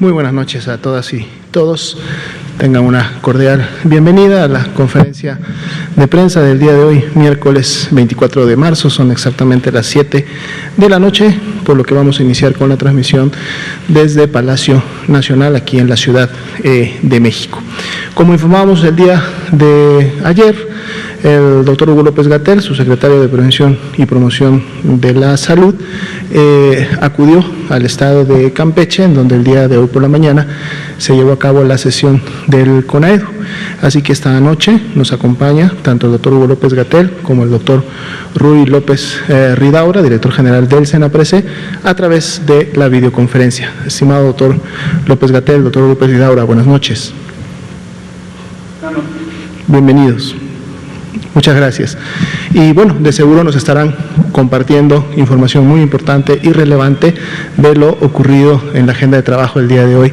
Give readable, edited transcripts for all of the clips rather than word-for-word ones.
Muy buenas noches a todas y todos. Tengan una cordial bienvenida a la conferencia de prensa del día de hoy, miércoles 24 de marzo. Son exactamente las 7 de la noche, por lo que vamos a iniciar con la transmisión desde Palacio Nacional, aquí en la Ciudad de México. Como informábamos el día de ayer, el doctor Hugo López-Gatell, su secretario de Prevención y Promoción de la Salud, acudió al estado de Campeche, en donde el día de hoy por la mañana se llevó a cabo la sesión del CONAEDO. Así que esta noche nos acompaña tanto el doctor Hugo López-Gatell como el doctor Ruy López Ridaura, director general del SENAPRESE, a través de la videoconferencia. Estimado doctor López-Gatell, doctor López Ridaura, buenas noches. Bienvenidos. Muchas gracias. Y bueno, de seguro nos estarán compartiendo información muy importante y relevante de lo ocurrido en la agenda de trabajo el día de hoy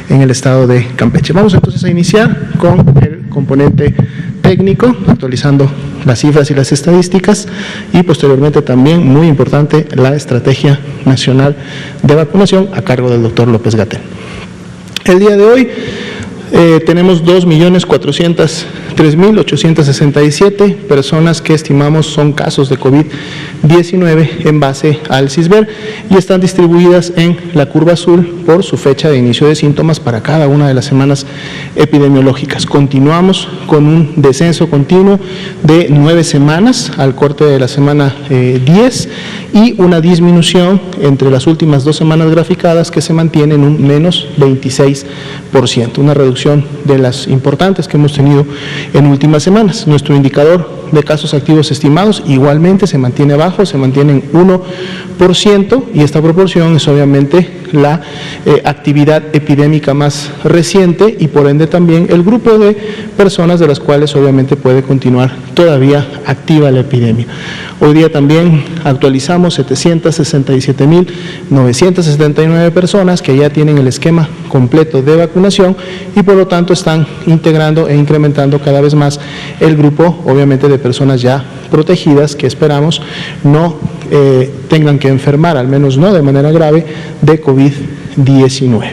en el estado de Campeche. Vamos entonces a iniciar con el componente técnico, actualizando las cifras y las estadísticas, y posteriormente también, muy importante, la estrategia nacional de vacunación a cargo del doctor López-Gatell. El día de hoy tenemos 2.403.867 personas que estimamos son casos de COVID-19 en base al CISBER y están distribuidas en la curva azul por su fecha de inicio de síntomas para cada una de las semanas epidemiológicas. Continuamos con un descenso continuo de 9 semanas al corte de la semana 10 y una disminución entre las últimas 2 semanas graficadas que se mantiene en un menos 26%, una reducción de las importantes que hemos tenido en últimas semanas. Nuestro indicador de casos activos estimados igualmente se mantiene bajo, se mantiene en 1%, y esta proporción es obviamente la actividad epidémica más reciente y por ende también el grupo de personas de las cuales obviamente puede continuar todavía activa la epidemia. Hoy día también actualizamos 767.979 personas que ya tienen el esquema completo de vacunación y por lo tanto están integrando e incrementando cada vez más el grupo obviamente de personas ya protegidas que esperamos no tengan que enfermar, al menos no de manera grave, de COVID-19.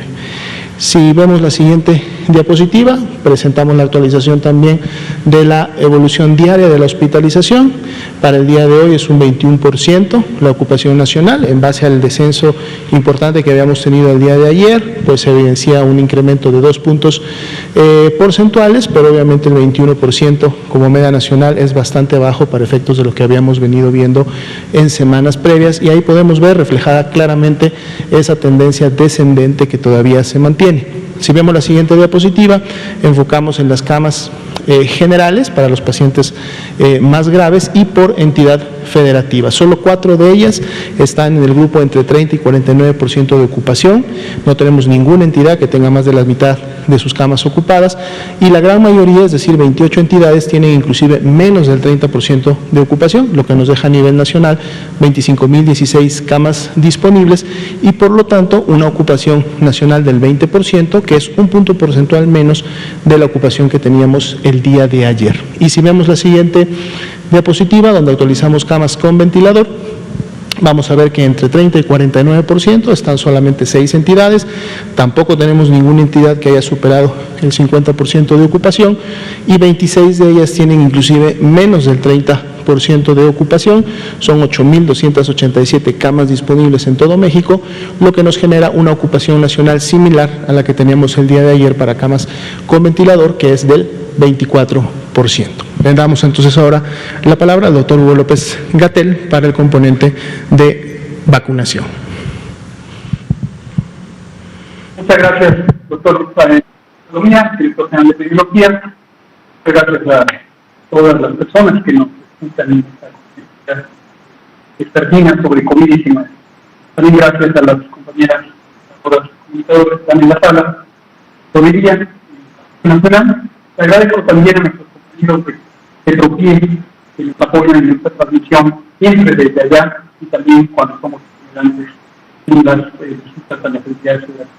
Si vemos la siguiente diapositiva, presentamos la actualización también de la evolución diaria de la hospitalización. Para el día de hoy es un 21% la ocupación nacional, en base al descenso importante que habíamos tenido el día de ayer, pues se evidencia un incremento de 2 puntos porcentuales, pero obviamente el 21% como media nacional es bastante bajo para efectos de lo que habíamos venido viendo en semanas previas, y ahí podemos ver reflejada claramente esa tendencia descendente que todavía se mantiene. Si vemos la siguiente diapositiva, enfocamos en las camas generales para los pacientes más graves y por entidad federativa. Solo 4 de ellas están en el grupo entre 30 y 49% de ocupación. No tenemos ninguna entidad que tenga más de la mitad de sus camas ocupadas y la gran mayoría, es decir, 28 entidades, tienen inclusive menos del 30% de ocupación, lo que nos deja a nivel nacional 25.016 camas disponibles y por lo tanto una ocupación nacional del 20%, que es un punto porcentual menos de la ocupación que teníamos el día de ayer. Y si vemos la siguiente diapositiva, donde actualizamos camas con ventilador, vamos a ver que entre 30 y 49% están solamente 6 entidades, tampoco tenemos ninguna entidad que haya superado el 50% de ocupación y 26 de ellas tienen inclusive menos del 30% de ocupación. Son 8.287 camas disponibles en todo México, lo que nos genera una ocupación nacional similar a la que teníamos el día de ayer para camas con ventilador, que es del 24%. Le damos entonces ahora la palabra al doctor Hugo López-Gatell para el componente de vacunación. Muchas gracias, doctor Economía, director general de epidemiología. Muchas gracias a todas las personas que nos escuchan en esta expertina sobre COVID-19. También gracias a las compañeras, a los comunicadores que están en la sala. Hoy día, nacional, agradezco también a nuestros compañeros de Petropie que nos apoyan en esta transmisión siempre desde allá y también cuando somos estudiantes en las visitas a las entidades ciudadanas.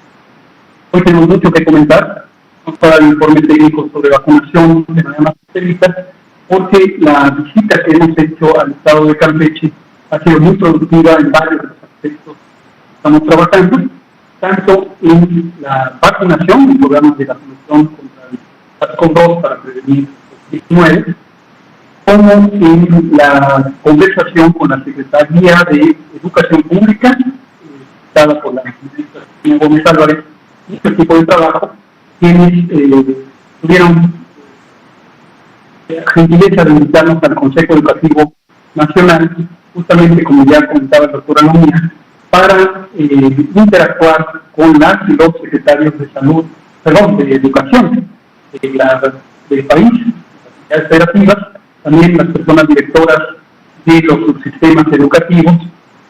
Hoy tenemos mucho que comentar, no para el informe técnico sobre vacunación de manera más específica, porque la visita que hemos hecho al estado de Campeche ha sido muy productiva en varios de los aspectos que estamos trabajando. tanto en la vacunación, el programa de vacunación contra el SARS-CoV-2 para prevenir el COVID-19, como en la conversación con la Secretaría de Educación Pública, dada por la ministra Gómez Álvarez, y este tipo de trabajo, quienes tuvieron gentileza de invitarnos al Consejo Educativo Nacional, justamente como ya comentaba la doctora Lomía, para interactuar con las y los secretarios de salud, de educación del país, las entidades federativas, también las personas directoras de los subsistemas educativos,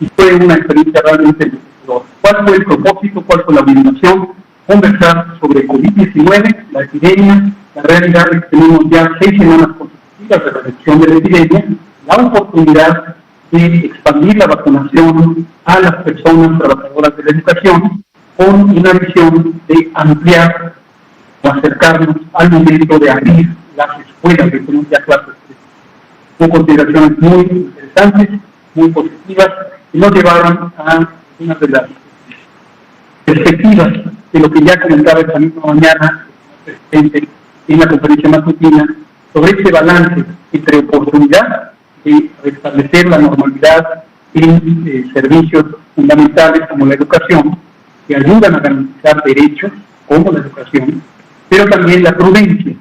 y fue una experiencia realmente enriquecedora. ¿Cuál fue el propósito? ¿Cuál fue la orientación? Conversar sobre COVID-19, la epidemia, la realidad es que tenemos ya 6 semanas consecutivas de reducción de la epidemia, la oportunidad de expandir la vacunación a las personas trabajadoras de la educación con una visión de ampliar o acercarnos al momento de abrir las escuelas, que tenemos ya clases. Son consideraciones muy interesantes, muy positivas, y nos llevaron a una de las perspectivas de lo que ya comentaba esta misma mañana el presidente en la conferencia matutina sobre ese balance entre oportunidad de restablecer la normalidad en servicios fundamentales como la educación, que ayudan a garantizar derechos como la educación, pero también la prudencia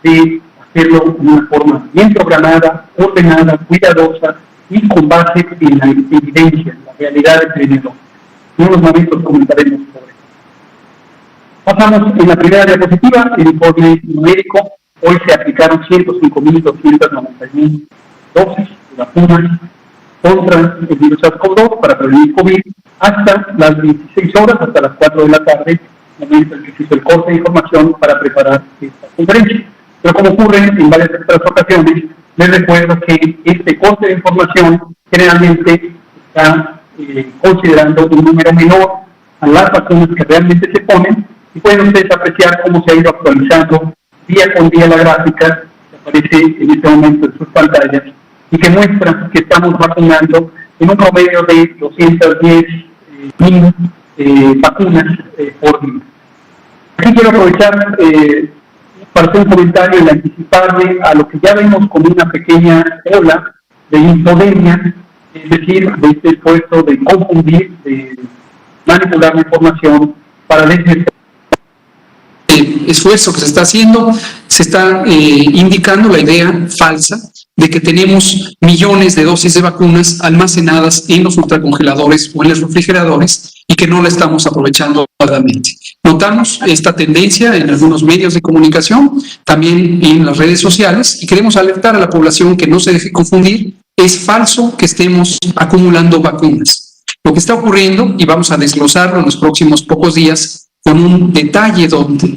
de hacerlo de una forma bien programada, ordenada, cuidadosa y con base en la evidencia, en la realidad epidemiológica. En unos momentos comentaremos sobre eso. Pasamos en la primera diapositiva, el informe numérico. Hoy se aplicaron 105.291 dosis de vacunas contra el virus SARS-CoV-2 para prevenir COVID hasta las 16 horas, hasta las 4 de la tarde, momento en que se hizo el corte de información para preparar esta conferencia. Pero como ocurre en varias otras ocasiones, les recuerdo que este corte de información generalmente está considerando un número menor a las vacunas que realmente se ponen, y pueden ustedes apreciar cómo se ha ido actualizando día con día la gráfica que aparece en este momento en sus pantallas y que muestra que estamos vacunando en un promedio de 210.000 vacunas por día. Aquí quiero aprovechar para hacer un comentario y anticiparle a lo que ya vemos como una pequeña ola de infodemia, es decir, de este esfuerzo de confundir, de manipular la información para desviar. El esfuerzo que se está haciendo, se está indicando la idea falsa de que tenemos millones de dosis de vacunas almacenadas en los ultracongeladores o en los refrigeradores y que no la estamos aprovechando adecuadamente. Notamos esta tendencia en algunos medios de comunicación, también en las redes sociales, y queremos alertar a la población que no se deje confundir. Es falso que estemos acumulando vacunas. Lo que está ocurriendo, y vamos a desglosarlo en los próximos pocos días con un detalle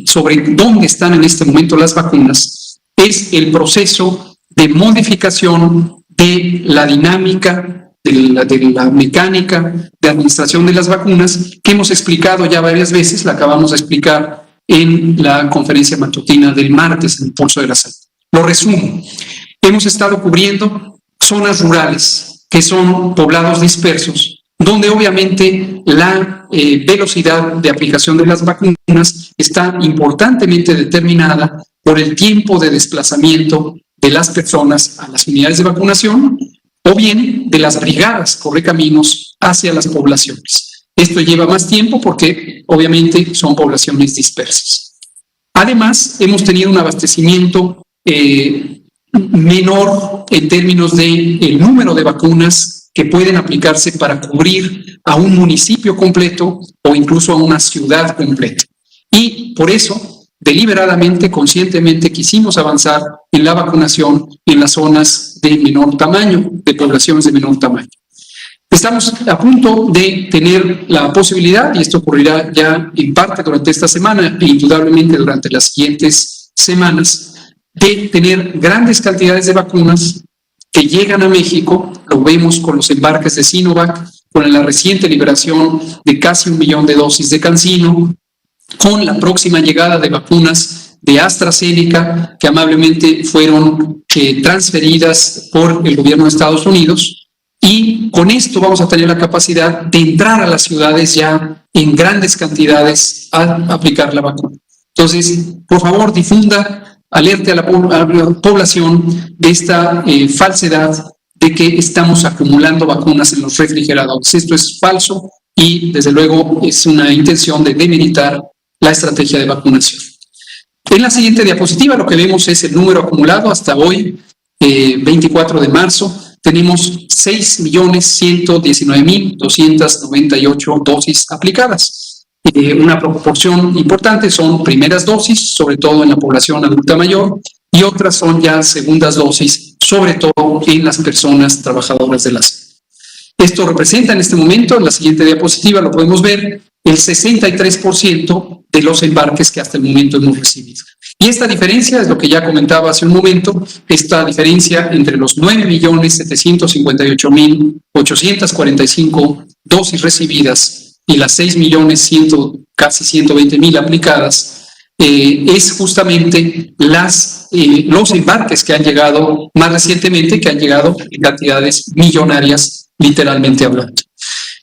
sobre dónde están en este momento las vacunas, es el proceso de modificación de la dinámica, de la mecánica de administración de las vacunas, que hemos explicado ya varias veces, la acabamos de explicar en la conferencia matutina del martes en el Pulso de la Salud. Lo resumo. Hemos estado cubriendo zonas rurales, que son poblados dispersos, donde obviamente la velocidad de aplicación de las vacunas está importantemente determinada por el tiempo de desplazamiento de las personas a las unidades de vacunación o bien de las brigadas correcaminos hacia las poblaciones. Esto lleva más tiempo porque obviamente son poblaciones dispersas. Además, hemos tenido un abastecimiento menor en términos del número de vacunas que pueden aplicarse para cubrir a un municipio completo o incluso a una ciudad completa. Y por eso, deliberadamente, conscientemente, quisimos avanzar en la vacunación en las zonas de menor tamaño, de poblaciones de menor tamaño. Estamos a punto de tener la posibilidad, y esto ocurrirá ya en parte durante esta semana e indudablemente durante las siguientes semanas, de tener grandes cantidades de vacunas que llegan a México. Lo vemos con los embarques de Sinovac, con la reciente liberación de casi 1 millón de dosis de CanSino, con la próxima llegada de vacunas de AstraZeneca, que amablemente fueron transferidas por el gobierno de Estados Unidos, y con esto vamos a tener la capacidad de entrar a las ciudades ya en grandes cantidades al aplicar la vacuna. Entonces, por favor, difunda, alerte a la población de esta falsedad de que estamos acumulando vacunas en los refrigeradores. Esto es falso y, desde luego, es una intención de demeritar la estrategia de vacunación. En la siguiente diapositiva lo que vemos es el número acumulado hasta hoy, 24 de marzo. Tenemos 6.119.298 dosis aplicadas. Una proporción importante son primeras dosis, sobre todo en la población adulta mayor, y otras son ya segundas dosis, sobre todo en las personas trabajadoras de la salud. Esto representa en este momento, en la siguiente diapositiva lo podemos ver, el 63% de los embarques que hasta el momento hemos recibido. Y esta diferencia es lo que ya comentaba hace un momento, esta diferencia entre los 9.758.845 dosis recibidas y las 6.100.000, casi 120.000 aplicadas, es justamente los embarques que han llegado más recientemente, que han llegado en cantidades millonarias, literalmente hablando.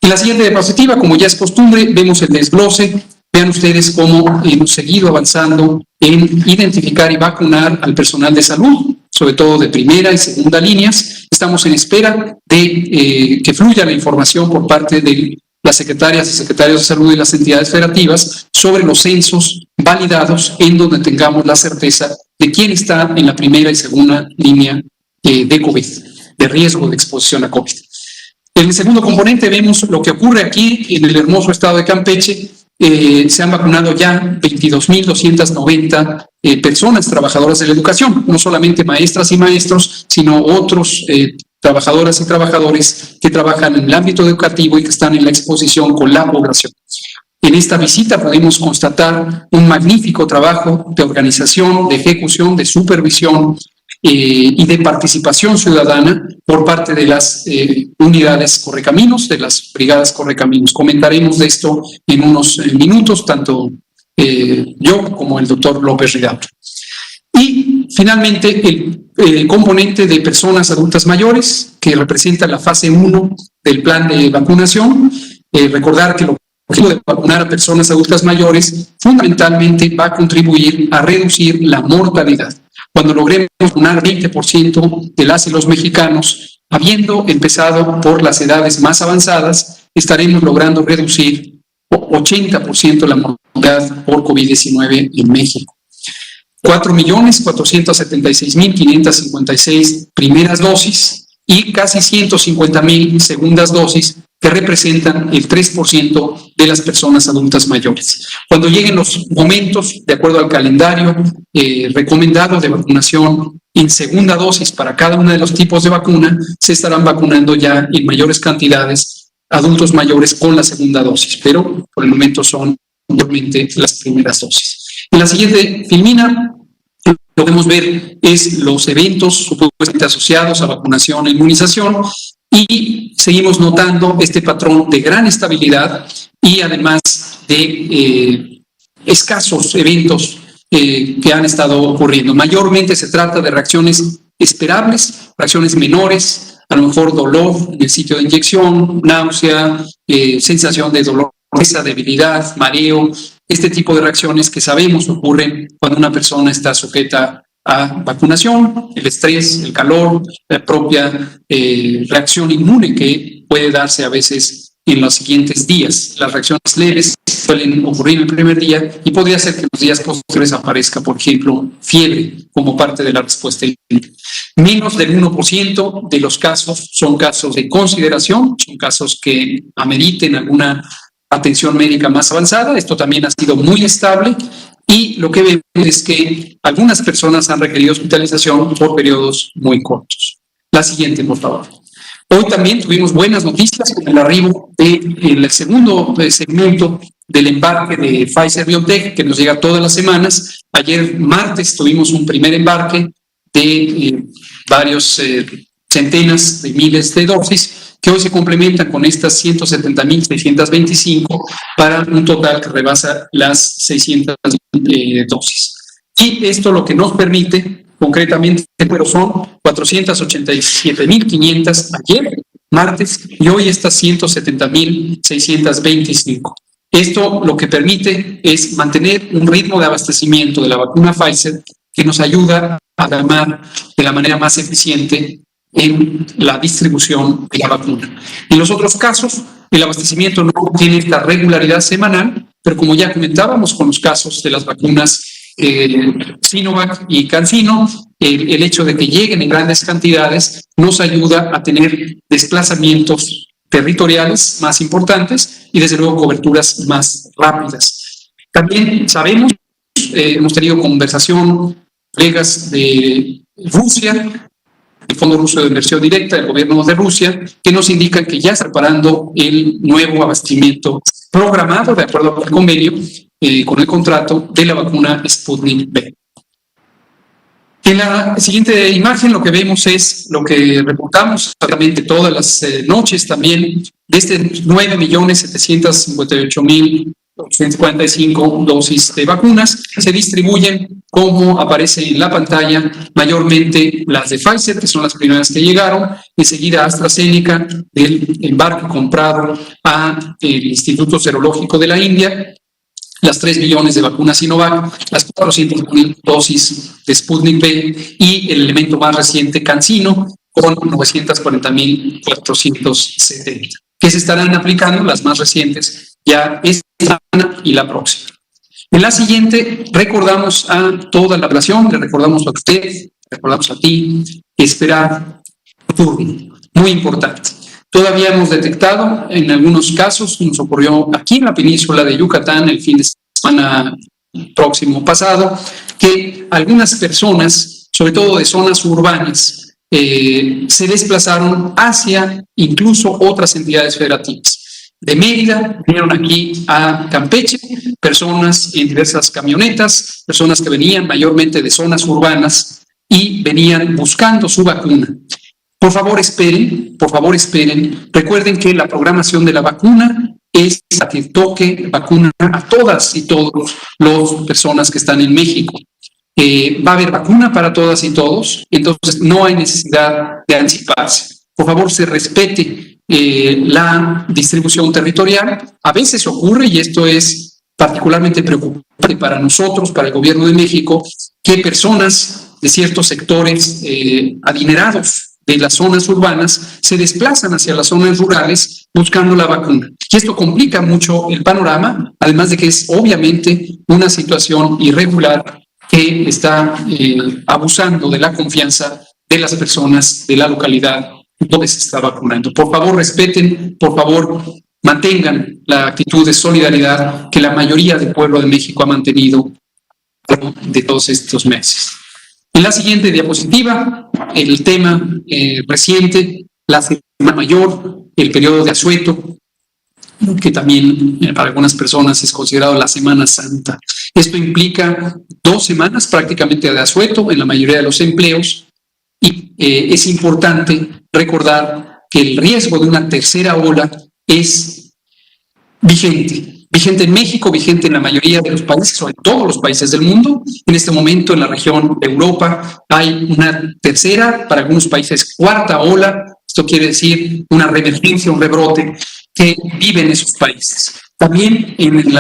En la siguiente diapositiva, como ya es costumbre, vemos el desglose. Vean ustedes cómo hemos seguido avanzando en identificar y vacunar al personal de salud, sobre todo de primera y segunda líneas. Estamos en espera de que fluya la información por parte de las secretarias y secretarios de salud y las entidades federativas sobre los censos validados en donde tengamos la certeza de quién está en la primera y segunda línea de COVID, de riesgo de exposición a COVID. En el segundo componente vemos lo que ocurre aquí en el hermoso estado de Campeche. Se han vacunado ya 22.290 personas trabajadoras de la educación, no solamente maestras y maestros, sino otros trabajadoras y trabajadores que trabajan en el ámbito educativo y que están en la exposición con la población. En esta visita podemos constatar un magnífico trabajo de organización, de ejecución, de supervisión y de participación ciudadana por parte de las unidades Correcaminos, de las brigadas Correcaminos. Comentaremos de esto en unos minutos, tanto yo como el doctor López Ridaura. Y finalmente el componente de personas adultas mayores, que representa la fase 1 del plan de vacunación. Recordar que el objetivo de vacunar a personas adultas mayores fundamentalmente va a contribuir a reducir la mortalidad. Cuando logremos vacunar 20% de las y los mexicanos, habiendo empezado por las edades más avanzadas, estaremos logrando reducir 80% la mortalidad por COVID-19 en México. 4.476.556 primeras dosis y casi 150.000 segundas dosis, que representan el 3% de las personas adultas mayores. Cuando lleguen los momentos, de acuerdo al calendario recomendado de vacunación en segunda dosis para cada uno de los tipos de vacuna, se estarán vacunando ya en mayores cantidades adultos mayores con la segunda dosis, pero por el momento son mayormente las primeras dosis. En la siguiente filmina, lo que podemos ver es los eventos supuestamente asociados a vacunación e inmunización, y seguimos notando este patrón de gran estabilidad y además de escasos eventos que han estado ocurriendo. Mayormente se trata de reacciones esperables, reacciones menores, a lo mejor dolor en el sitio de inyección, náusea, sensación de dolor, debilidad, mareo, este tipo de reacciones que sabemos ocurren cuando una persona está sujeta a vacunación, el estrés, el calor, la propia reacción inmune que puede darse a veces en los siguientes días. Las reacciones leves suelen ocurrir el primer día y podría ser que en los días posteriores aparezca, por ejemplo, fiebre como parte de la respuesta inmune. Menos del 1% de los casos son casos de consideración, son casos que ameriten alguna atención médica más avanzada. Esto también ha sido muy estable. Y lo que vemos es que algunas personas han requerido hospitalización por periodos muy cortos. La siguiente, por favor. Hoy también tuvimos buenas noticias con el arribo del segundo segmento del embarque de Pfizer-BioNTech, que nos llega todas las semanas. Ayer martes tuvimos un primer embarque de varios centenas de miles de dosis, que hoy se complementan con estas 170.625 para un total que rebasa las 600 dosis. Y esto lo que nos permite, concretamente, pero son 487.500 ayer, martes, y hoy estas 170.625. Esto lo que permite es mantener un ritmo de abastecimiento de la vacuna Pfizer que nos ayuda a ganar de la manera más eficiente en la distribución de la vacuna. En los otros casos, el abastecimiento no tiene esta regularidad semanal, pero como ya comentábamos con los casos de las vacunas Sinovac y CanSino, el hecho de que lleguen en grandes cantidades nos ayuda a tener desplazamientos territoriales más importantes y desde luego coberturas más rápidas. También sabemos, hemos tenido conversación, colegas de Rusia, el Fondo Ruso de Inversión Directa, el gobierno de Rusia, que nos indican que ya está preparando el nuevo abastecimiento programado de acuerdo con el convenio, con el contrato de la vacuna Sputnik V. En la siguiente imagen lo que vemos es lo que reportamos exactamente todas las noches también, de este 9.758.845 dosis de vacunas. Se distribuyen, como aparece en la pantalla, mayormente las de Pfizer, que son las primeras que llegaron, enseguida AstraZeneca, del embarque comprado al Instituto Serológico de la India, las 3 millones de vacunas Sinovac, las 400.000 dosis de Sputnik V y el elemento más reciente, CanSino, con 940.470, que se estarán aplicando, las más recientes, ya esta semana y la próxima. En la siguiente, recordamos a toda la población, le recordamos a usted, recordamos a ti, esperar turno, muy importante. Todavía hemos detectado, en algunos casos, nos ocurrió aquí en la península de Yucatán el fin de semana próximo pasado, que algunas personas, sobre todo de zonas urbanas, se desplazaron hacia incluso otras entidades federativas. De Mérida vinieron aquí a Campeche, personas en diversas camionetas, personas que venían mayormente de zonas urbanas y venían buscando su vacuna. Por favor, esperen. Recuerden que la programación de la vacuna es la que toque vacuna a todas y todos las personas que están en México. Va a haber vacuna para todas y todos, entonces no hay necesidad de anticiparse. Por favor, se respete la distribución territorial. A veces ocurre, y esto es particularmente preocupante para nosotros, para el gobierno de México, que personas de ciertos sectores adinerados de las zonas urbanas se desplazan hacia las zonas rurales buscando la vacuna. Y esto complica mucho el panorama, además de que es obviamente una situación irregular que está abusando de la confianza de las personas de la localidad donde se está vacunando. Por favor, respeten, por favor, mantengan la actitud de solidaridad que la mayoría del pueblo de México ha mantenido de todos estos meses. En la siguiente diapositiva, el tema reciente, la Semana Mayor, el periodo de asueto, que también para algunas personas es considerado la Semana Santa. Esto implica 2 semanas prácticamente de asueto en la mayoría de los empleos y es importante recordar que el riesgo de una tercera ola es vigente en México, vigente en la mayoría de los países, o en todos los países del mundo. En este momento en la región de Europa hay una tercera, para algunos países 4ª ola, esto quiere decir una reemergencia, un rebrote que vive en esos países. También en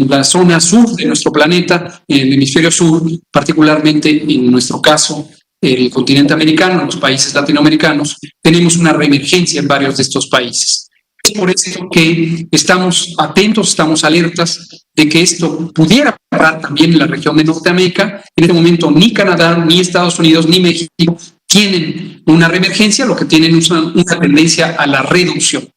la zona sur de nuestro planeta, en el hemisferio sur, particularmente en nuestro caso, el continente americano, en los países latinoamericanos, tenemos una reemergencia en varios de estos países. Es por eso que estamos atentos, estamos alertas de que esto pudiera pasar también en la región de Norteamérica. En este momento ni Canadá, ni Estados Unidos, ni México tienen una reemergencia, lo que tienen es una tendencia a la reducción.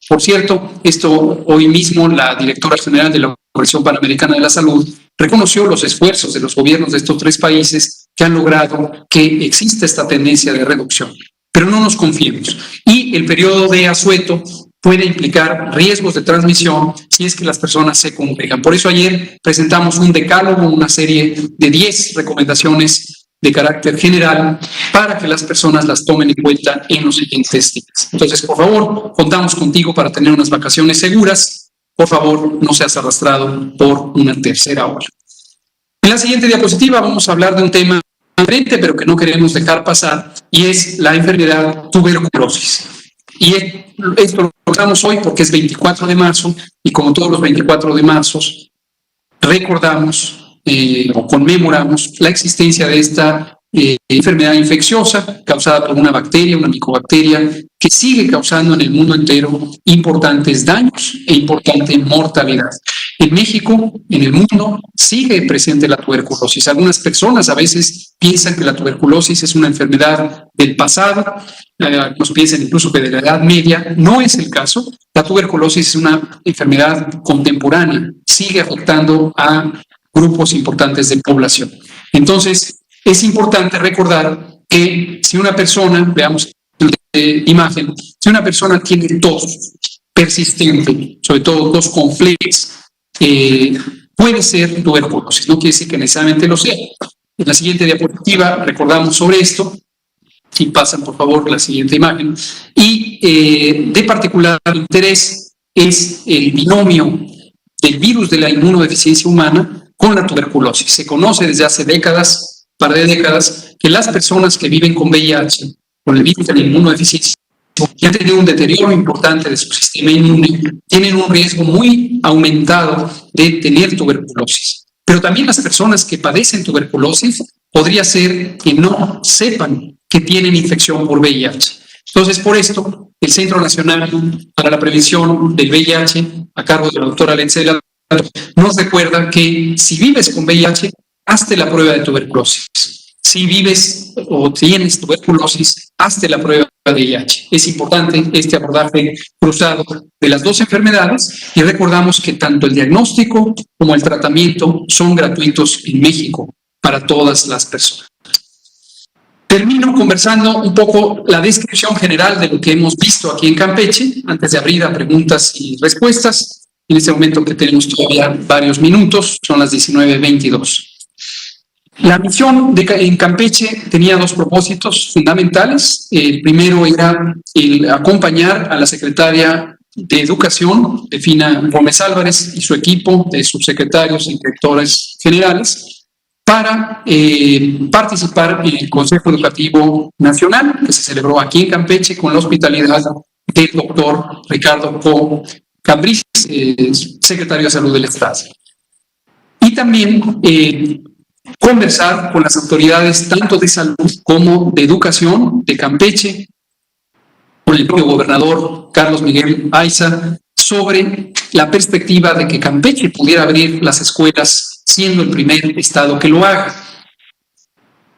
Por cierto, esto hoy mismo la directora general de la Organización Panamericana de la Salud reconoció los esfuerzos de los gobiernos de estos 3 países que han logrado que exista esta tendencia de reducción. Pero no nos confiemos. Y el periodo de asueto puede implicar riesgos de transmisión si es que las personas se congregan. Por eso ayer presentamos un decálogo, una serie de 10 recomendaciones de carácter general para que las personas las tomen en cuenta en los siguientes días. Entonces, por favor, contamos contigo para tener unas vacaciones seguras. Por favor, no seas arrastrado por una tercera ola. En la siguiente diapositiva vamos a hablar de un tema diferente, pero que no queremos dejar pasar, y es la enfermedad tuberculosis. Y esto lo recordamos hoy porque es 24 de marzo y como todos los 24 de marzo recordamos o conmemoramos la existencia de esta enfermedad infecciosa causada por una bacteria, una micobacteria, que sigue causando en el mundo entero importantes daños e importante mortalidad. En México, en el mundo, sigue presente la tuberculosis. Algunas personas a veces piensan que la tuberculosis es una enfermedad del pasado, algunos piensan incluso que de la Edad Media. No es el caso. La tuberculosis es una enfermedad contemporánea, sigue afectando a grupos importantes de población. Entonces, es importante recordar que si una persona, veamos la imagen, si una persona tiene tos persistente, sobre todo tos con fleas, puede ser tuberculosis, no quiere decir que necesariamente lo sea. En la siguiente diapositiva recordamos sobre esto, si pasan por favor la siguiente imagen, y de particular interés es el binomio del virus de la inmunodeficiencia humana con la tuberculosis. Se conoce desde hace décadas, par de décadas, que las personas que viven con VIH, con el virus de la inmunodeficiencia, que han tenido un deterioro importante de su sistema inmune, tienen un riesgo muy aumentado de tener tuberculosis. Pero también las personas que padecen tuberculosis podría ser que no sepan que tienen infección por VIH. Entonces, por esto, el Centro Nacional para la Prevención del VIH, a cargo de la doctora Lencela, nos recuerda que si vives con VIH, hazte la prueba de tuberculosis. Si vives o tienes tuberculosis, hazte la prueba de VIH. Es importante este abordaje cruzado de las dos enfermedades y recordamos que tanto el diagnóstico como el tratamiento son gratuitos en México para todas las personas. Termino conversando un poco la descripción general de lo que hemos visto aquí en Campeche, antes de abrir a preguntas y respuestas. En este momento que tenemos todavía varios minutos, son las 19:22. La misión en Campeche tenía dos propósitos fundamentales. El primero era el acompañar a la secretaria de Educación, Delfina Gómez Álvarez, y su equipo de subsecretarios y directores generales para participar en el Consejo Educativo Nacional, que se celebró aquí en Campeche con la hospitalidad del doctor Ricardo Co. Cambrils, secretario de Salud del Estado. Y también conversar con las autoridades tanto de salud como de educación de Campeche, con el propio gobernador Carlos Miguel Aiza, sobre la perspectiva de que Campeche pudiera abrir las escuelas siendo el primer estado que lo haga.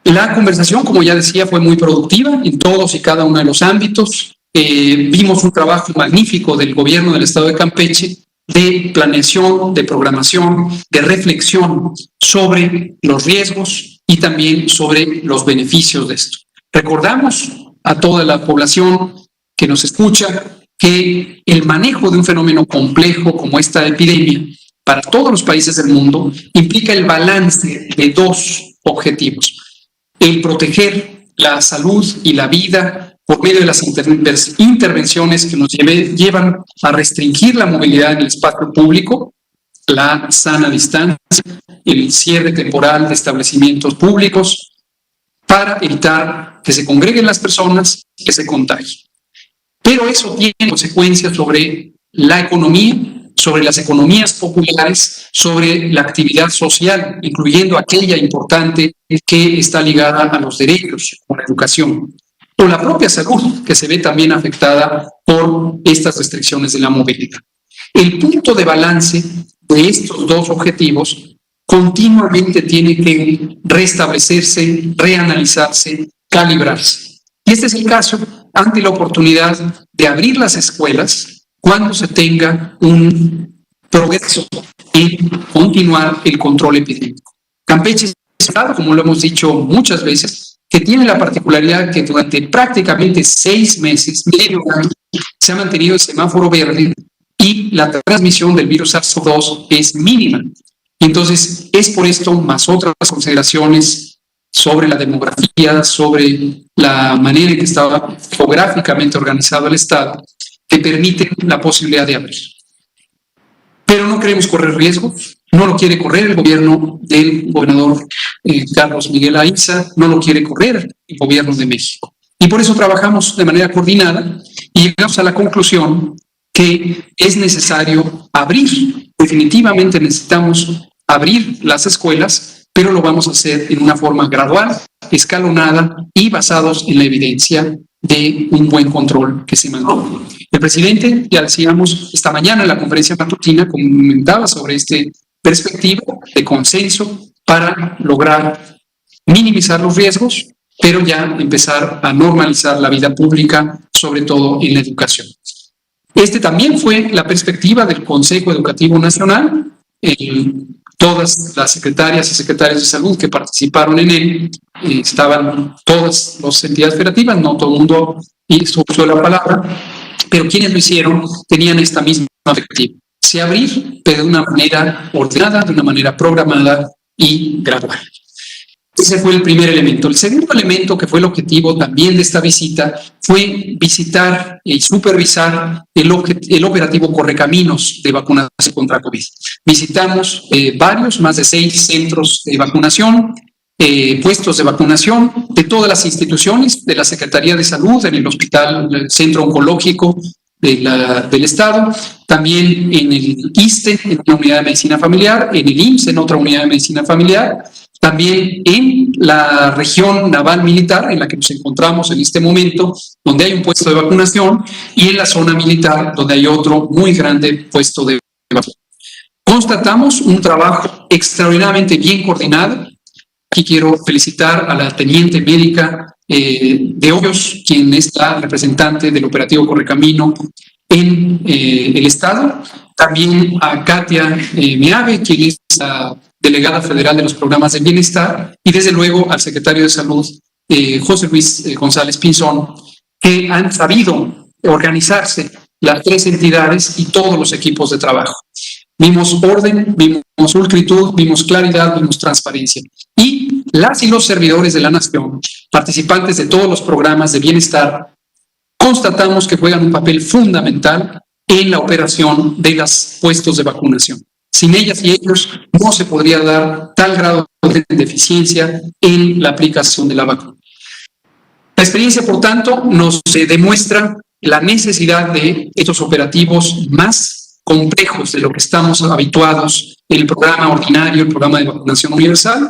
La conversación, como ya decía, fue muy productiva en todos y cada uno de los ámbitos. Vimos un trabajo magnífico del gobierno del estado de Campeche de planeación, de programación, de reflexión sobre los riesgos y también sobre los beneficios de esto. Recordamos a toda la población que nos escucha que el manejo de un fenómeno complejo como esta epidemia para todos los países del mundo implica el balance de dos objetivos: el proteger la salud y la vida por medio de las intervenciones que nos llevan a restringir la movilidad en el espacio público, la sana distancia, el cierre temporal de establecimientos públicos, para evitar que se congreguen las personas y que se contagien. Pero eso tiene consecuencias sobre la economía, sobre las economías populares, sobre la actividad social, incluyendo aquella importante que está ligada a los derechos, como la educación, o la propia salud, que se ve también afectada por estas restricciones de la movilidad. El punto de balance de estos dos objetivos continuamente tiene que restablecerse, reanalizarse, calibrarse. Y este es el caso ante la oportunidad de abrir las escuelas cuando se tenga un progreso en continuar el control epidémico. Campeche es un estado, como lo hemos dicho muchas veces, que tiene la particularidad que durante prácticamente 6 meses, medio año, se ha mantenido el semáforo verde y la transmisión del virus SARS-CoV-2 es mínima. Entonces, es por esto, más otras consideraciones sobre la demografía, sobre la manera en que estaba geográficamente organizado el Estado, que permiten la posibilidad de abrir. Pero no queremos correr riesgos, no lo quiere correr el gobierno del gobernador Carlos Miguel Aiza, no lo quiere correr el gobierno de México. Y por eso trabajamos de manera coordinada y llegamos a la conclusión que es necesario abrir, definitivamente necesitamos abrir las escuelas, pero lo vamos a hacer en una forma gradual, escalonada y basados en la evidencia de un buen control que se mantuvo. El presidente, ya decíamos, esta mañana en la conferencia matutina comentaba sobre esta perspectiva de consenso para lograr minimizar los riesgos, pero ya empezar a normalizar la vida pública, sobre todo en la educación. También fue la perspectiva del Consejo Educativo Nacional. Todas las secretarias y secretarios de salud que participaron en él, estaban todas las entidades federativas, no todo el mundo usó la palabra, pero quienes lo hicieron tenían esta misma perspectiva. Se abrir, pero de una manera ordenada, de una manera programada y gradual. Ese fue el primer elemento. El segundo elemento, que fue el objetivo también de esta visita, fue visitar y supervisar el operativo Correcaminos de vacunación contra COVID. Visitamos más de 6 centros de vacunación, puestos de vacunación de todas las instituciones, de la Secretaría de Salud, en el Hospital Centro Oncológico del Estado, también en el ISSSTE, en una unidad de medicina familiar, en el IMSS, en otra unidad de medicina familiar, también en la región naval militar en la que nos encontramos en este momento, donde hay un puesto de vacunación, y en la zona militar, donde hay otro muy grande puesto de vacunación. Constatamos un trabajo extraordinariamente bien coordinado. Aquí quiero felicitar a la teniente médica de Hoyos, quien es la representante del operativo Correcamino en el Estado. También a Katia Meave, quien es la delegada federal de los programas de bienestar, y desde luego al secretario de Salud, José Luis González Pinzón, que han sabido organizarse las 3 entidades y todos los equipos de trabajo. Vimos orden, vimos pulcritud, vimos claridad, vimos transparencia. Y las y los servidores de la nación, participantes de todos los programas de bienestar, constatamos que juegan un papel fundamental en la operación de los puestos de vacunación. Sin ellas y ellos no se podría dar tal grado de eficiencia en la aplicación de la vacuna. La experiencia, por tanto, nos demuestra la necesidad de estos operativos más complejos de lo que estamos habituados en el programa ordinario, el programa de vacunación universal.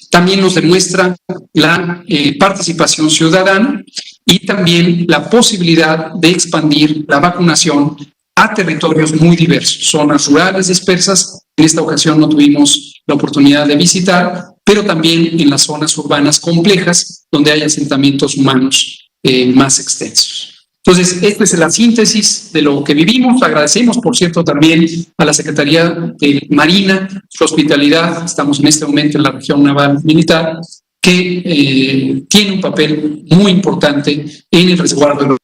También nos demuestra la participación ciudadana y también la posibilidad de expandir la vacunación a territorios muy diversos, zonas rurales dispersas. En esta ocasión no tuvimos la oportunidad de visitar, pero también en las zonas urbanas complejas, donde hay asentamientos humanos más extensos. Entonces, esta es la síntesis de lo que vivimos. Agradecemos, por cierto, también a la Secretaría de Marina, su hospitalidad. Estamos en este momento en la región naval militar, que tiene un papel muy importante en el resguardo de los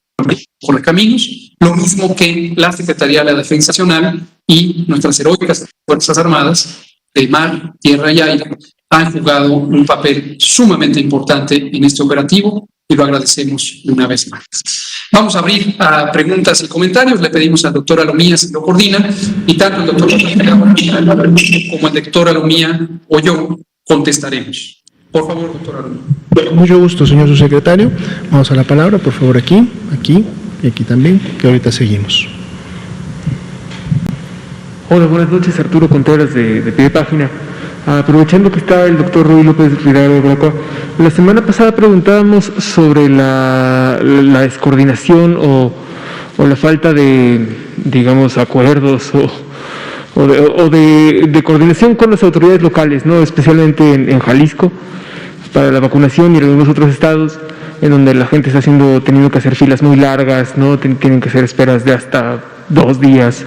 correcaminos, lo mismo que la Secretaría de la Defensa Nacional y nuestras heroicas Fuerzas Armadas de mar, tierra y aire han jugado un papel sumamente importante en este operativo y lo agradecemos una vez más. Vamos a abrir a preguntas y comentarios. Le pedimos al doctor Alomía si lo coordina, y tanto el doctor como el doctor Alomía o yo contestaremos. Por favor, doctor Alomía. Mucho gusto, señor subsecretario. Vamos a la palabra, por favor, aquí y aquí también, que ahorita seguimos. Hola, buenas noches, Arturo Contreras de Pie de Página. Aprovechando que está el doctor Ruy López Ridaro de Bracua, la semana pasada preguntábamos sobre la descoordinación o la falta de, digamos, acuerdos o de coordinación con las autoridades locales, ¿no? Especialmente en Jalisco, para la vacunación, y en algunos otros estados en donde la gente está teniendo que hacer filas muy largas, ¿no? Tienen que hacer esperas de hasta 2 días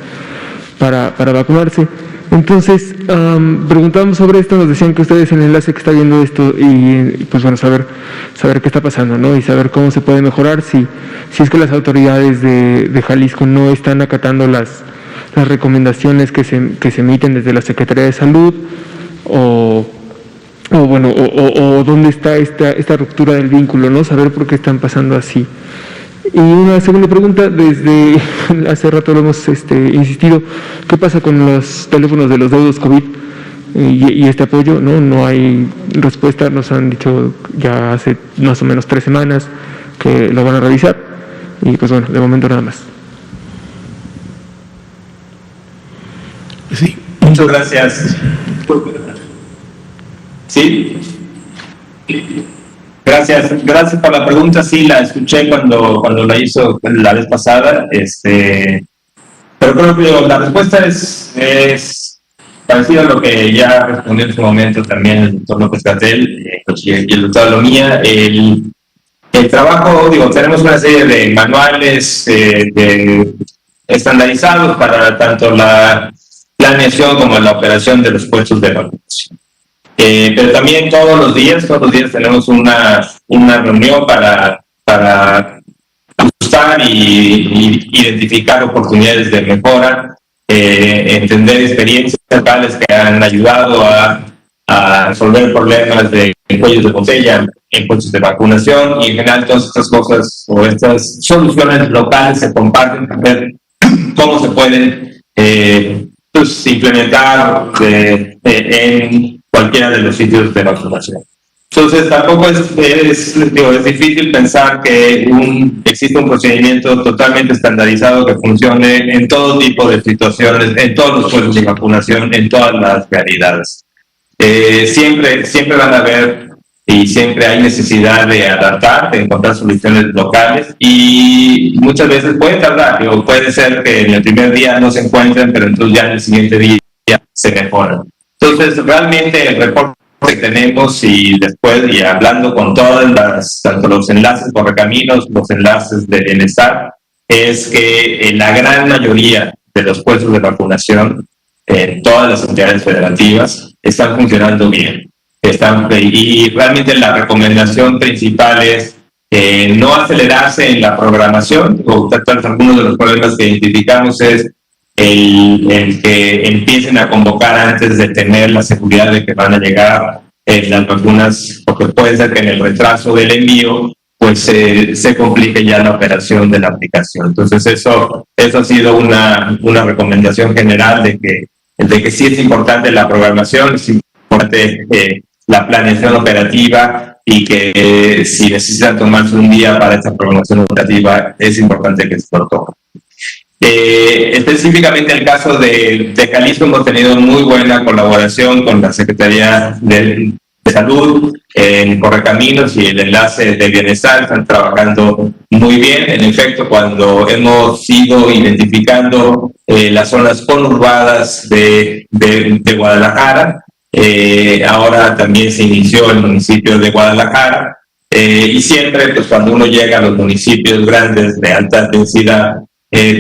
para vacunarse. Entonces, preguntábamos sobre esto, nos decían que ustedes en el enlace que está viendo esto, y pues bueno, saber qué está pasando, ¿no? Y saber cómo se puede mejorar, si es que las autoridades de Jalisco no están acatando las recomendaciones que se emiten desde la Secretaría de Salud, o dónde está esta ruptura del vínculo, ¿no? Saber por qué están pasando así. Y una segunda pregunta, desde hace rato lo hemos insistido, ¿qué pasa con los teléfonos de los deudos COVID y este apoyo? No hay respuesta, nos han dicho ya hace más o menos 3 semanas que lo van a revisar. Y pues bueno, de momento nada más. Sí. Muchas gracias. ¿Sí? Gracias por la pregunta. Sí, la escuché cuando la hizo la vez pasada. Pero creo que la respuesta es parecida a lo que ya respondió en su momento también el doctor López-Gatell y el doctor Alomía. El trabajo, tenemos una serie de manuales estandarizados para tanto la planeación como la operación de los puestos de vacunación. Pero también todos los días tenemos una reunión para ajustar y identificar oportunidades de mejora, entender experiencias locales que han ayudado a resolver problemas de cuellos de botella en puestos de vacunación, y en general todas estas cosas o estas soluciones locales se comparten para ver cómo se pueden implementar en cualquiera de los sitios de vacunación. Entonces tampoco es difícil pensar que existe un procedimiento totalmente estandarizado que funcione en todo tipo de situaciones, en todos los puestos de vacunación, en todas las realidades. Siempre van a haber y siempre hay necesidad de adaptar, de encontrar soluciones locales, y muchas veces puede tardar, puede ser que en el primer día no se encuentren, pero entonces ya en el siguiente día se mejoran. Entonces realmente el reporte que tenemos y después, y hablando con todas tanto los enlaces Correcaminos, los enlaces de bienestar, es que la gran mayoría de los puestos de vacunación en todas las entidades federativas están funcionando bien. Y realmente la recomendación principal es no acelerarse en la programación. Algunos de los problemas que identificamos es el que empiecen a convocar antes de tener la seguridad de que van a llegar las vacunas, porque puede ser que en el retraso del envío pues se complique ya la operación de la aplicación. Entonces eso ha sido una recomendación general de que sí es importante la programación, es importante la planeación operativa, y que si necesitan tomarse un día para esta programación operativa, es importante que se lo tomen. Específicamente en el caso de Jalisco, hemos tenido muy buena colaboración con la Secretaría de Salud, en Correcaminos y el enlace de bienestar. Están trabajando muy bien. En efecto, cuando hemos ido identificando las zonas conurbadas de Guadalajara, ahora también se inició el municipio de Guadalajara, y siempre pues cuando uno llega a los municipios grandes de alta densidad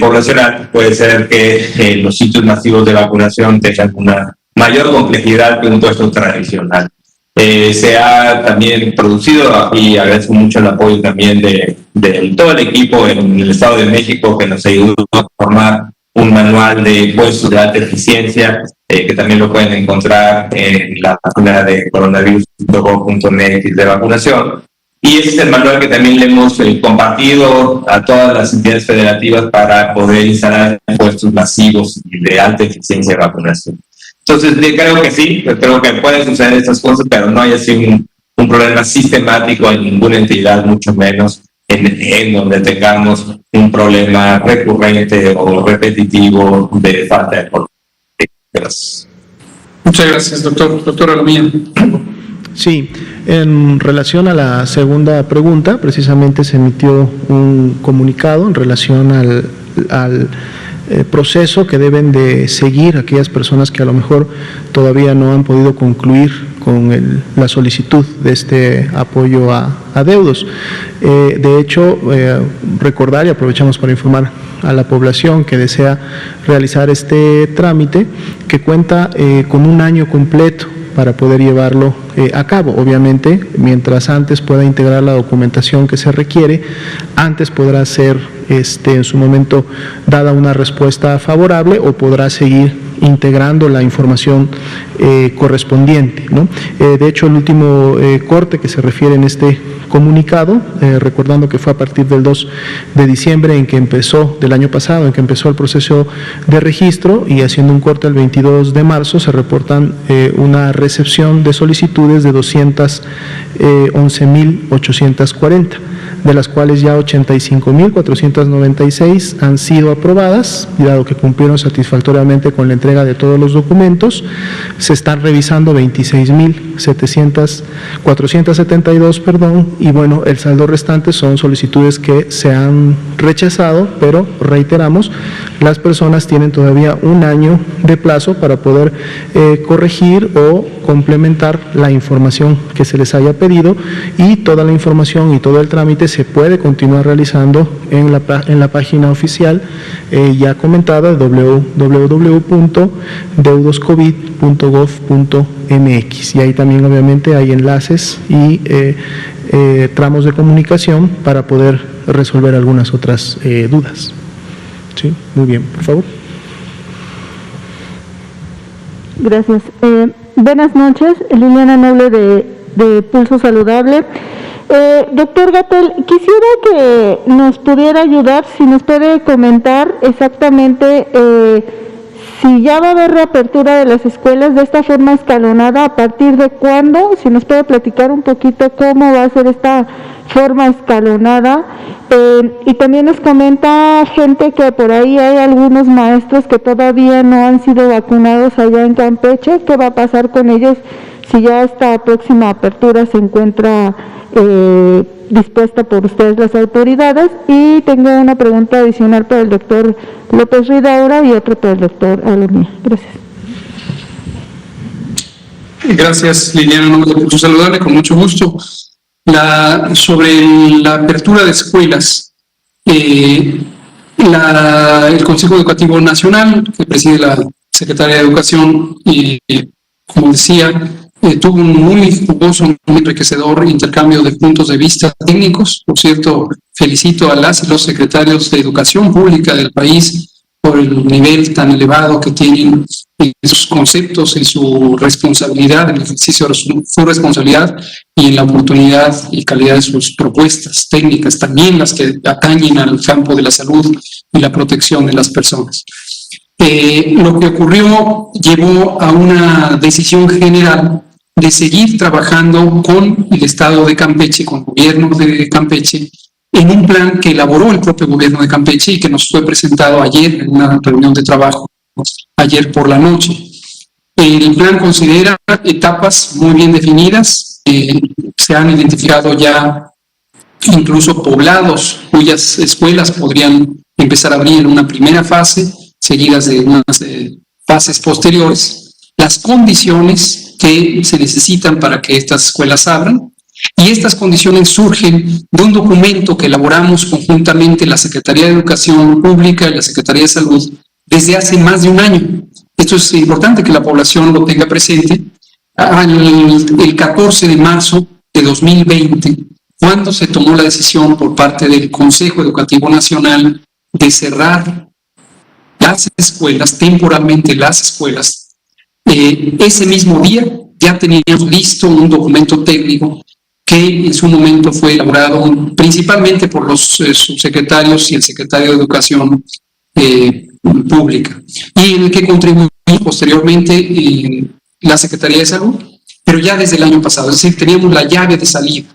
poblacional, puede ser que los sitios masivos de vacunación tengan una mayor complejidad que un puesto tradicional. Se ha también producido, y agradezco mucho el apoyo también de todo el equipo en el Estado de México, que nos ayudó a formar un manual de puestos de alta eficiencia, que también lo pueden encontrar en la página de coronavirus.gov.mx de vacunación. Y ese es el manual que también le hemos compartido a todas las entidades federativas para poder instalar puestos masivos y de alta eficiencia de vacunación. Entonces, creo que sí, creo que pueden suceder estas cosas, pero no hay así un problema sistemático en ninguna entidad, mucho menos en donde tengamos un problema recurrente o repetitivo de falta de políticas. Muchas gracias, doctor Alomía. Sí, en relación a la segunda pregunta, precisamente se emitió un comunicado en relación al proceso que deben de seguir aquellas personas que a lo mejor todavía no han podido concluir con la solicitud de este apoyo a deudos. De hecho, recordar, y aprovechamos para informar a la población que desea realizar este trámite, que cuenta con un año completo para poder llevarlo a cabo. Obviamente, mientras antes pueda integrar la documentación que se requiere, antes podrá ser en su momento dada una respuesta favorable, o podrá seguir integrando la información correspondiente, ¿no? De hecho, el último corte que se refiere en este comunicado, recordando que fue a partir del 2 de diciembre del año pasado, en que empezó el proceso de registro, y haciendo un corte el 22 de marzo se reportan una recepción de solicitudes de 211,840. de las cuales ya 85.496 han sido aprobadas, y dado que cumplieron satisfactoriamente con la entrega de todos los documentos, se están revisando 26.472, y bueno, el saldo restante son solicitudes que se han rechazado, pero reiteramos, las personas tienen todavía un año de plazo para poder corregir o complementar la información que se les haya pedido, y toda la información y todo el trámite se puede continuar realizando en la página oficial ya comentada, www.deudoscovid.gov.mx, y ahí también obviamente hay enlaces y tramos de comunicación para poder resolver algunas otras dudas. Sí, muy bien, por favor. Gracias. Buenas noches, Liliana Noble de Pulso Saludable. Doctor Gatell, quisiera que nos pudiera ayudar, si nos puede comentar exactamente si ya va a haber reapertura de las escuelas de esta forma escalonada, a partir de cuándo, si nos puede platicar un poquito cómo va a ser esta forma escalonada. Y también nos comenta gente que por ahí hay algunos maestros que todavía no han sido vacunados allá en Campeche. ¿Qué va a pasar con ellos si ya esta próxima apertura se encuentra dispuesta por ustedes, las autoridades? Y tengo una pregunta adicional para el doctor López Ridaura y otra para el doctor Alomía. Gracias. Gracias, Liliana, en nombre de Pulso Saludable, con mucho gusto. Sobre la apertura de escuelas, el Consejo Educativo Nacional, que preside la Secretaría de Educación, como decía, tuvo un muy jugoso, muy enriquecedor intercambio de puntos de vista técnicos. Por cierto, felicito a las y los secretarios de Educación Pública del país por el nivel tan elevado que tienen en sus conceptos, en su responsabilidad, en el ejercicio de su responsabilidad y en la oportunidad y calidad de sus propuestas técnicas, también las que atañen al campo de la salud y la protección de las personas. Lo que ocurrió llevó a una decisión general de seguir trabajando con el Estado de Campeche, con el gobierno de Campeche, en un plan que elaboró el propio gobierno de Campeche y que nos fue presentado ayer en una reunión de trabajo, ayer por la noche. El plan considera etapas muy bien definidas, se han identificado ya incluso poblados cuyas escuelas podrían empezar a abrir en una primera fase, seguidas de unas fases posteriores, las condiciones que se necesitan para que estas escuelas abran. Y estas condiciones surgen de un documento que elaboramos conjuntamente la Secretaría de Educación Pública y la Secretaría de Salud desde hace más de un año. Esto es importante que la población lo tenga presente. El 14 de marzo de 2020, cuando se tomó la decisión por parte del Consejo Educativo Nacional de cerrar las escuelas, temporalmente las escuelas, ese mismo día ya teníamos listo un documento técnico que en su momento fue elaborado principalmente por los subsecretarios y el secretario de Educación Pública, y en el que contribuyó posteriormente la Secretaría de Salud, pero ya desde el año pasado. Es decir, teníamos la llave de salida,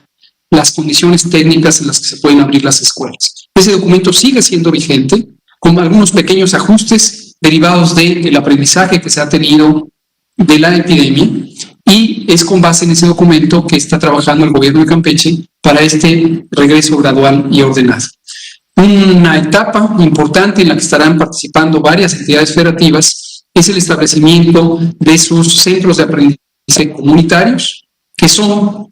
las condiciones técnicas en las que se pueden abrir las escuelas. Ese documento sigue siendo vigente, con algunos pequeños ajustes derivados del aprendizaje que se ha tenido de la epidemia, y es con base en ese documento que está trabajando el gobierno de Campeche para este regreso gradual y ordenado. Una etapa importante en la que estarán participando varias entidades federativas es el establecimiento de sus centros de aprendizaje comunitarios, que son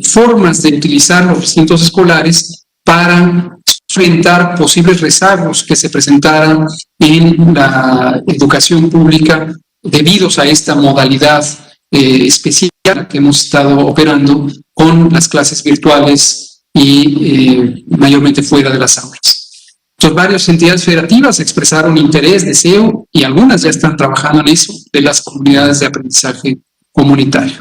formas de utilizar los recintos escolares para enfrentar posibles rezagos que se presentaran en la educación pública debidos a esta modalidad especial que hemos estado operando con las clases virtuales y mayormente fuera de las aulas. Entonces, varias entidades federativas expresaron interés, deseo, y algunas ya están trabajando en eso, de las comunidades de aprendizaje comunitario.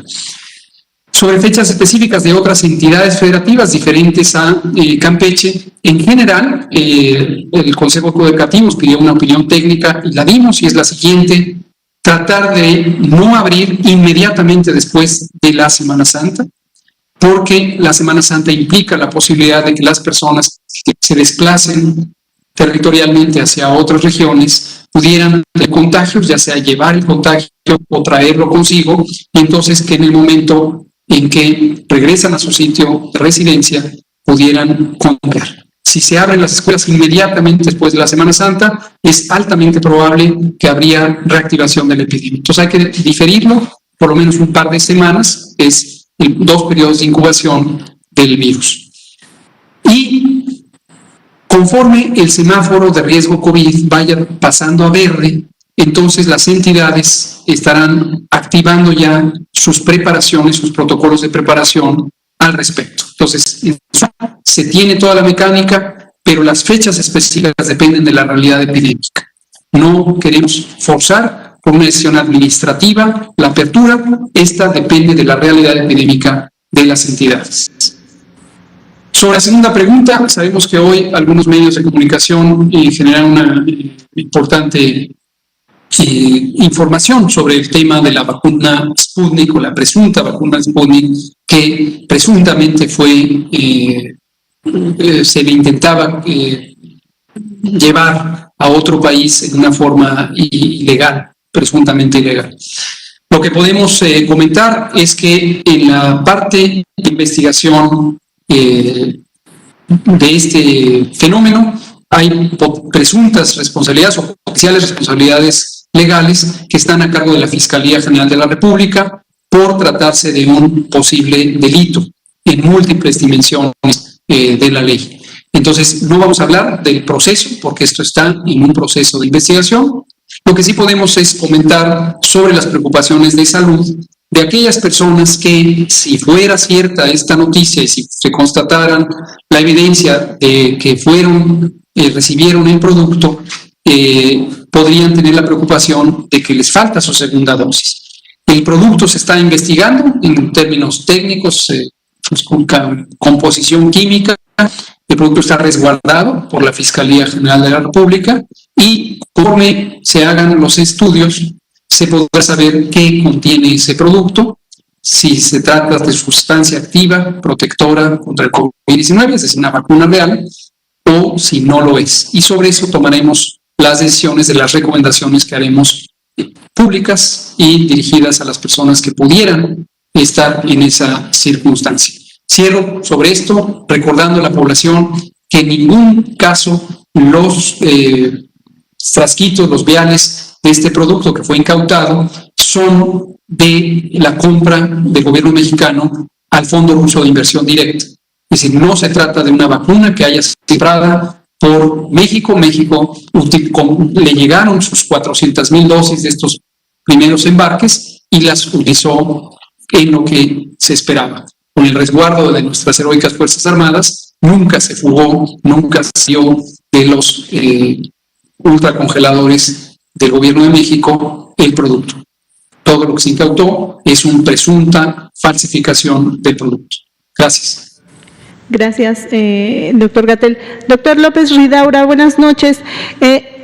Sobre fechas específicas de otras entidades federativas diferentes a Campeche, en general, el Consejo Educativo nos pidió una opinión técnica y la dimos, y es la siguiente: tratar de no abrir inmediatamente después de la Semana Santa, porque la Semana Santa implica la posibilidad de que las personas que se desplacen territorialmente hacia otras regiones pudieran tener contagios, ya sea llevar el contagio o traerlo consigo, y entonces que en el momento en que regresan a su sitio de residencia pudieran contagiar. Si se abren las escuelas inmediatamente después de la Semana Santa, es altamente probable que habría reactivación de la epidemia. Entonces hay que diferirlo por lo menos un par de semanas, es 2 periodos de incubación del virus. Y conforme el semáforo de riesgo COVID vaya pasando a verde, entonces las entidades estarán activando ya sus preparaciones, sus protocolos de preparación al respecto. Entonces, se tiene toda la mecánica, pero las fechas específicas dependen de la realidad epidémica. No queremos forzar por una decisión administrativa la apertura, esta depende de la realidad epidémica de las entidades. Sobre la segunda pregunta, sabemos que hoy algunos medios de comunicación generan una importante información sobre el tema de la vacuna Sputnik o la presunta vacuna Sputnik que presuntamente se le intentaba llevar a otro país en una forma ilegal, presuntamente ilegal. Lo que podemos comentar es que en la parte de investigación de este fenómeno hay presuntas responsabilidades o potenciales responsabilidades legales que están a cargo de la Fiscalía General de la República por tratarse de un posible delito en múltiples dimensiones de la ley. Entonces, no vamos a hablar del proceso porque esto está en un proceso de investigación. Lo que sí podemos es comentar sobre las preocupaciones de salud de aquellas personas que, si fuera cierta esta noticia y si se constataran la evidencia de que recibieron el producto, podrían tener la preocupación de que les falta su segunda dosis. El producto se está investigando en términos técnicos, con composición química. El producto está resguardado por la Fiscalía General de la República y conforme se hagan los estudios se podrá saber qué contiene ese producto, si se trata de sustancia activa, protectora contra el COVID-19, es decir, una vacuna real, o si no lo es. Y sobre eso tomaremos las decisiones de las recomendaciones que haremos públicas y dirigidas a las personas que pudieran estar en esa circunstancia. Cierro sobre esto recordando a la población que en ningún caso los frasquitos, los viales de este producto que fue incautado son de la compra del gobierno mexicano al Fondo Ruso de Inversión Directa. Es decir, no se trata de una vacuna que haya sido comprada por México. México le llegaron sus 400,000 dosis de estos primeros embarques y las utilizó en lo que se esperaba. Con el resguardo de nuestras heroicas Fuerzas Armadas, nunca se fugó, nunca salió de los ultracongeladores del gobierno de México el producto. Todo lo que se incautó es una presunta falsificación del producto. Gracias. Gracias, doctor Gatell. Doctor López Ridaura, buenas noches.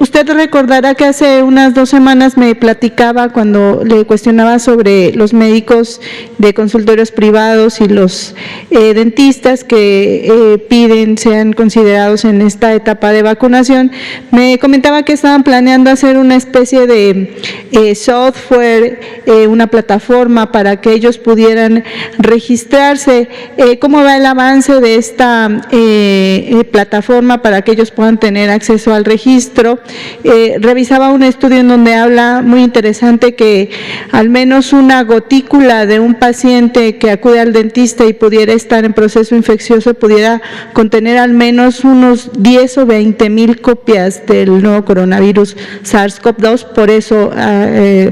Usted recordará que hace unas 2 semanas me platicaba cuando le cuestionaba sobre los médicos de consultorios privados y los dentistas que piden sean considerados en esta etapa de vacunación. Me comentaba que estaban planeando hacer una especie de software, una plataforma para que ellos pudieran registrarse. ¿Cómo va el avance de esta plataforma para que ellos puedan tener acceso al registro? Revisaba un estudio en donde habla muy interesante que al menos una gotícula de un paciente que acude al dentista y pudiera estar en proceso infeccioso pudiera contener al menos unos 10 o 20,000 copias del nuevo coronavirus SARS-CoV-2. Por eso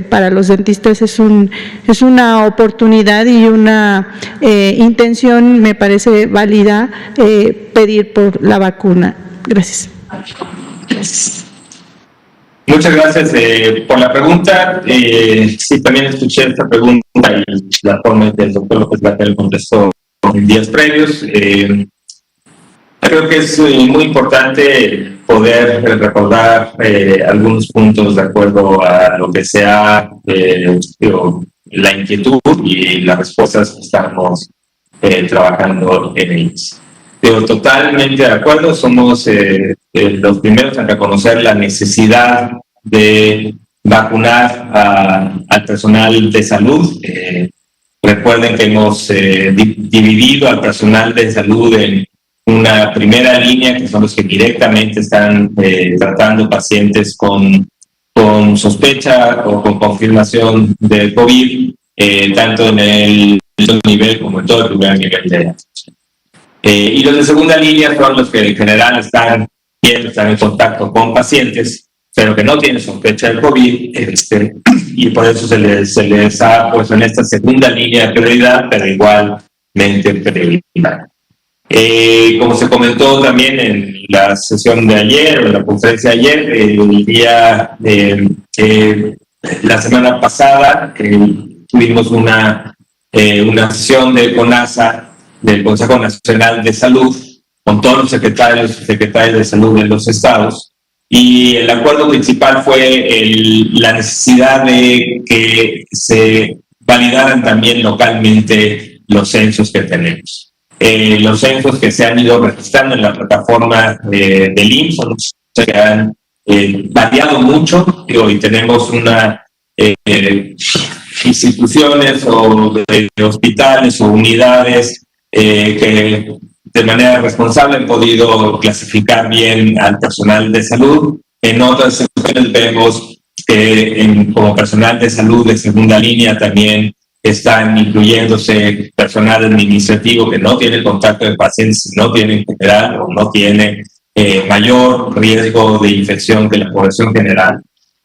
para los dentistas es una oportunidad y una intención, me parece válida, pedir por la vacuna. Gracias. Muchas gracias por la pregunta. Sí, también escuché esta pregunta y la forma en que el doctor López Gatell contestó en días previos. Creo que es muy importante poder recordar algunos puntos de acuerdo a lo que sea la inquietud y las respuestas que estamos trabajando en ellos. Pero totalmente de acuerdo, somos los primeros en reconocer la necesidad de vacunar al personal de salud. Recuerden que hemos dividido al personal de salud en una primera línea, que son los que directamente están tratando pacientes con sospecha o con confirmación de COVID, tanto en el nivel como en todo el primer nivel de atención. Y los de segunda línea son los que en general están en contacto con pacientes, pero que no tienen sospecha del COVID, y por eso se les ha puesto en esta segunda línea de prioridad, pero igualmente prioridad. Como se comentó también en la sesión de ayer, o en la conferencia de ayer, la semana pasada tuvimos una sesión de CONASA, del Consejo Nacional de Salud, con todos los secretarios y secretarias de salud de los estados, y el acuerdo principal fue la necesidad de que se validaran también localmente los censos que tenemos. Los censos que se han ido registrando en la plataforma del IMSS son los que han variado mucho, y tenemos instituciones o hospitales o unidades que de manera responsable han podido clasificar bien al personal de salud. En otras secciones vemos que como personal de salud de segunda línea también están incluyéndose personal administrativo que no tiene contacto de pacientes, no tiene en general o no tiene mayor riesgo de infección que la población general.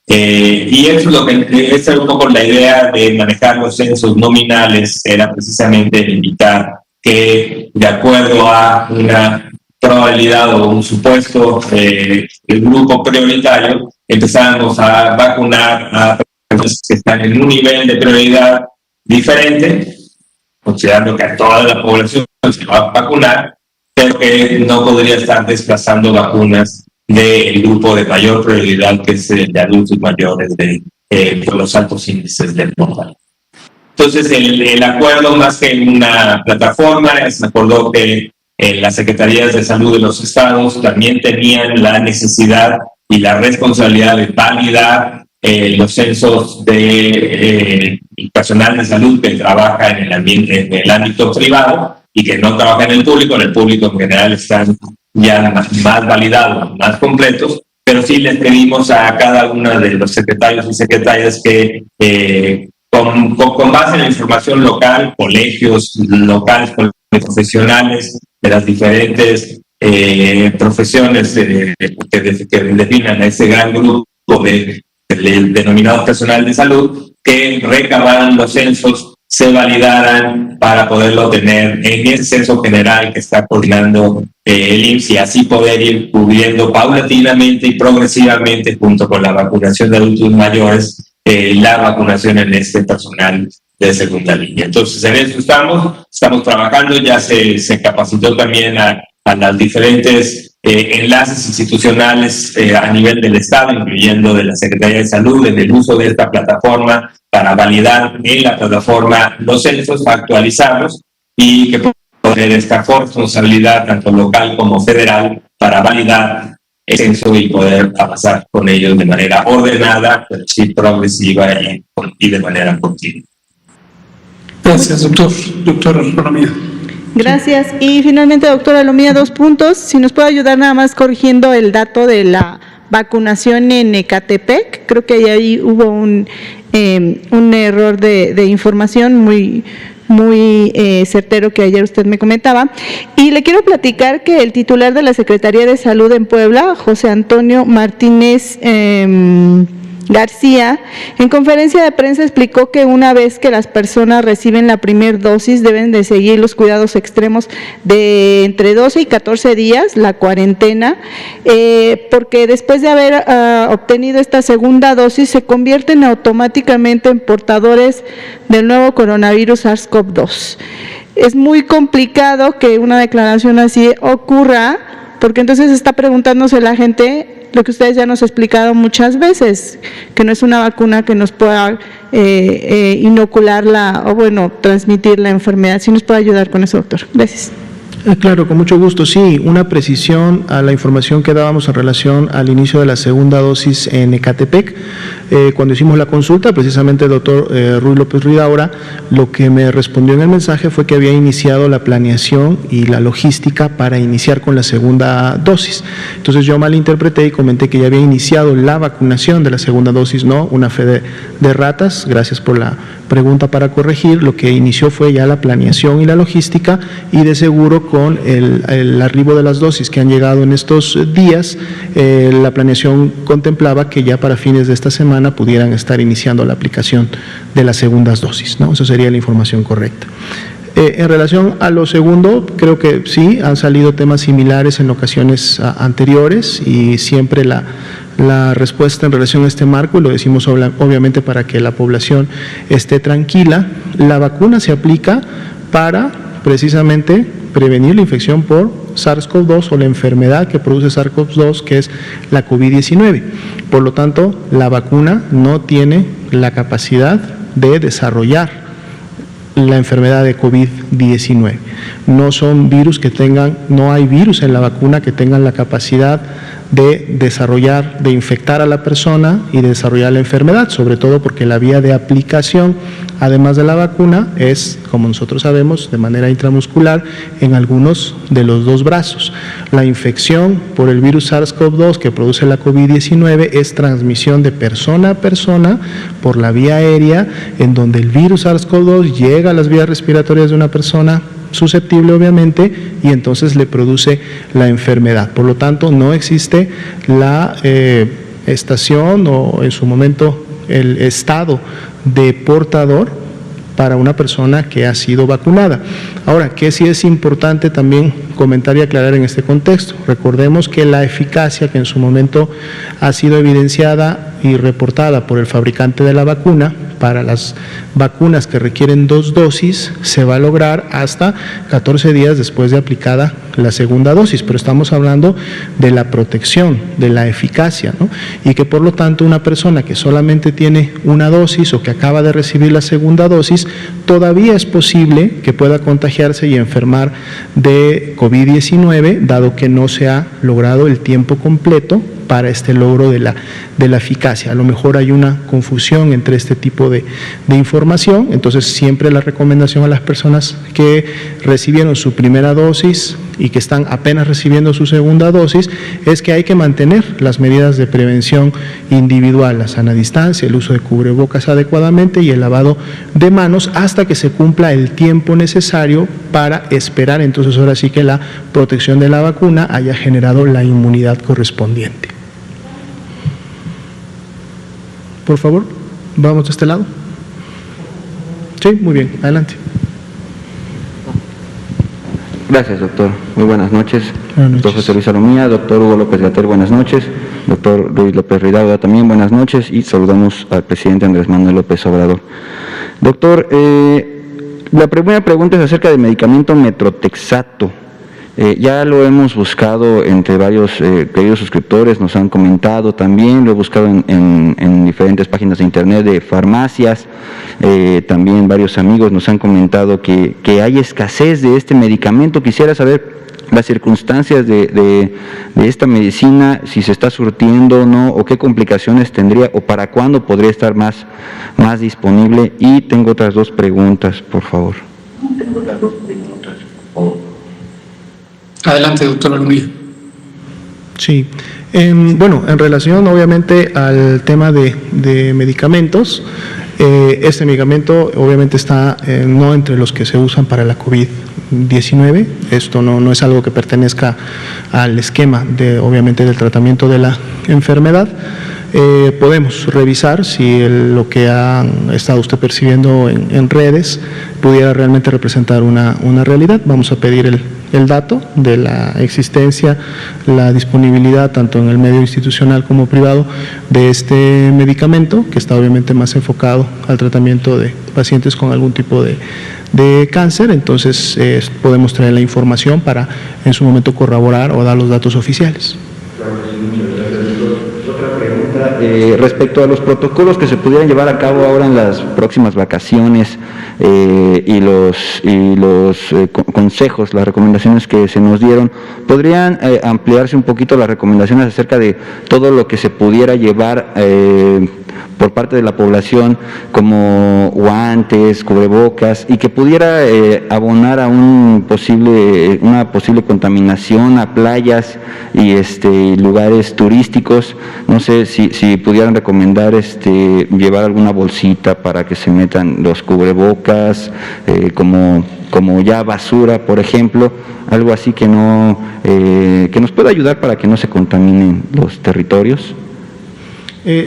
Y eso es un poco la idea de manejar los censos nominales, era precisamente evitar que, de acuerdo a una probabilidad o un supuesto el grupo prioritario, empezamos a vacunar a personas que están en un nivel de prioridad diferente, considerando que a toda la población se va a vacunar, pero que no podría estar desplazando vacunas del grupo de mayor prioridad, que es el de adultos mayores por los altos índices de mortalidad. Entonces, el acuerdo, más que una plataforma, se acordó que las secretarías de salud de los estados también tenían la necesidad y la responsabilidad de validar los censos de personal de salud que trabaja en el ámbito privado y que no trabaja en el público. En el público en general están ya más validados, más completos, pero sí les pedimos a cada una de los secretarios y secretarias que con base en la información local, colegios locales, profesionales de las diferentes profesiones que definan a ese gran grupo del denominado personal de salud, que recabaran los censos, se validaran para poderlo tener en ese censo general que está coordinando el IMSS, y así poder ir cubriendo paulatinamente y progresivamente, junto con la vacunación de adultos mayores, la vacunación en este personal de segunda línea. Entonces, en eso estamos trabajando. Ya se capacitó también a las diferentes enlaces institucionales a nivel del Estado, incluyendo de la Secretaría de Salud, en el uso de esta plataforma para validar en la plataforma los censos, actualizarlos, y que tener esta responsabilidad tanto local como federal para validar el censo y poder avanzar con ellos de manera ordenada, pero sí progresiva y de manera continua. Gracias, doctor Alomía. Gracias. Y finalmente, doctora Alomía, 2 puntos. Si nos puede ayudar nada más corrigiendo el dato de la vacunación en Ecatepec. Creo que ahí hubo un error de información muy certero que ayer usted me comentaba. Y le quiero platicar que el titular de la Secretaría de Salud en Puebla, José Antonio Martínez García, en conferencia de prensa explicó que una vez que las personas reciben la primera dosis deben de seguir los cuidados extremos de entre 12 y 14 días, la cuarentena, porque después de haber obtenido esta segunda dosis se convierten automáticamente en portadores del nuevo coronavirus SARS-CoV-2. Es muy complicado que una declaración así ocurra, porque entonces está preguntándose la gente lo que ustedes ya nos explicaron muchas veces, que no es una vacuna que nos pueda inocular transmitir la enfermedad. ¿Sí nos puede ayudar con eso, doctor? Gracias. Claro, con mucho gusto. Sí, una precisión a la información que dábamos en relación al inicio de la segunda dosis en Ecatepec. Cuando hicimos la consulta, precisamente el doctor Ruy López Ridaura, lo que me respondió en el mensaje fue que había iniciado la planeación y la logística para iniciar con la segunda dosis. Entonces yo malinterpreté y comenté que ya había iniciado la vacunación de la segunda dosis, no una fe de ratas. Gracias por la pregunta para corregir. Lo que inició fue ya la planeación y la logística, y de seguro con el arribo de las dosis que han llegado en estos días, la planeación contemplaba que ya para fines de esta semana pudieran estar iniciando la aplicación de las segundas dosis, ¿no? Eso sería la información correcta. En relación a lo segundo, creo que sí, han salido temas similares en ocasiones anteriores, y siempre la respuesta en relación a este marco, y lo decimos obviamente para que la población esté tranquila, la vacuna se aplica para precisamente prevenir la infección por SARS-CoV-2 o la enfermedad que produce SARS-CoV-2, que es la COVID-19. Por lo tanto, la vacuna no tiene la capacidad de desarrollar la enfermedad de COVID-19. No son virus que tengan, no hay virus en la vacuna que tengan la capacidad de desarrollar, de infectar a la persona y de desarrollar la enfermedad, sobre todo porque la vía de aplicación, además de la vacuna, es, como nosotros sabemos, de manera intramuscular en algunos de los dos brazos. La infección por el virus SARS-CoV-2 que produce la COVID-19 es transmisión de persona a persona por la vía aérea, en donde el virus SARS-CoV-2 llega a las vías respiratorias de una persona susceptible, obviamente, y entonces le produce la enfermedad. Por lo tanto, no existe la estación o en su momento el estado de portador para una persona que ha sido vacunada. Ahora, que sí es importante también comentar y aclarar en este contexto. Recordemos que la eficacia que en su momento ha sido evidenciada y reportada por el fabricante de la vacuna para las vacunas que requieren 2 dosis se va a lograr hasta 14 días después de aplicada la segunda dosis, pero estamos hablando de la protección, de la eficacia, ¿no? Y que por lo tanto una persona que solamente tiene una dosis o que acaba de recibir la segunda dosis, todavía es posible que pueda contagiarse y enfermar de COVID-19, dado que no se ha logrado el tiempo completo para este logro de la eficacia. A lo mejor hay una confusión entre este tipo de información, entonces siempre la recomendación a las personas que recibieron su primera dosis y que están apenas recibiendo su segunda dosis es que hay que mantener las medidas de prevención individual, la sana distancia, el uso de cubrebocas adecuadamente y el lavado de manos hasta que se cumpla el tiempo necesario para esperar entonces ahora sí que la protección de la vacuna haya generado la inmunidad correspondiente. Por favor, vamos de este lado. Sí, muy bien, adelante. Gracias, doctor. Muy buenas noches. Buenas noches. Doctor José Luis Salomía, doctor Hugo López Gatell, buenas noches. Doctor Ruy López Ridaura también, buenas noches. Y saludamos al presidente Andrés Manuel López Obrador. Doctor, la primera pregunta es acerca del medicamento Metrotexato. Ya lo hemos buscado entre varios queridos suscriptores, nos han comentado también, lo he buscado en diferentes páginas de internet de farmacias, también varios amigos nos han comentado que hay escasez de este medicamento. Quisiera saber las circunstancias de esta medicina, si se está surtiendo o no, o qué complicaciones tendría, o para cuándo podría estar más disponible. Y tengo otras 2 preguntas, por favor. Adelante, doctor Almunia. Sí, bueno, en relación obviamente al tema de medicamentos, este medicamento obviamente está no entre los que se usan para la COVID-19, esto no es algo que pertenezca al esquema obviamente del tratamiento de la enfermedad. Podemos revisar si lo que ha estado usted percibiendo en redes pudiera realmente representar una realidad. Vamos a pedir el dato de la existencia, la disponibilidad tanto en el medio institucional como privado de este medicamento, que está obviamente más enfocado al tratamiento de pacientes con algún tipo de cáncer. Entonces podemos traer la información para en su momento corroborar o dar los datos oficiales. Claro, sí, muchas gracias. preguntar respecto a los protocolos que se pudieran llevar a cabo ahora en las próximas vacaciones y los consejos, las recomendaciones que se nos dieron. ¿Podrían ampliarse un poquito las recomendaciones acerca de todo lo que se pudiera llevar por parte de la población, como guantes, cubrebocas, y que pudiera abonar a una posible contaminación a playas y lugares turísticos? No sé si pudieran recomendar llevar alguna bolsita para que se metan los cubrebocas, como ya basura, por ejemplo, algo así que nos pueda ayudar para que no se contaminen los territorios.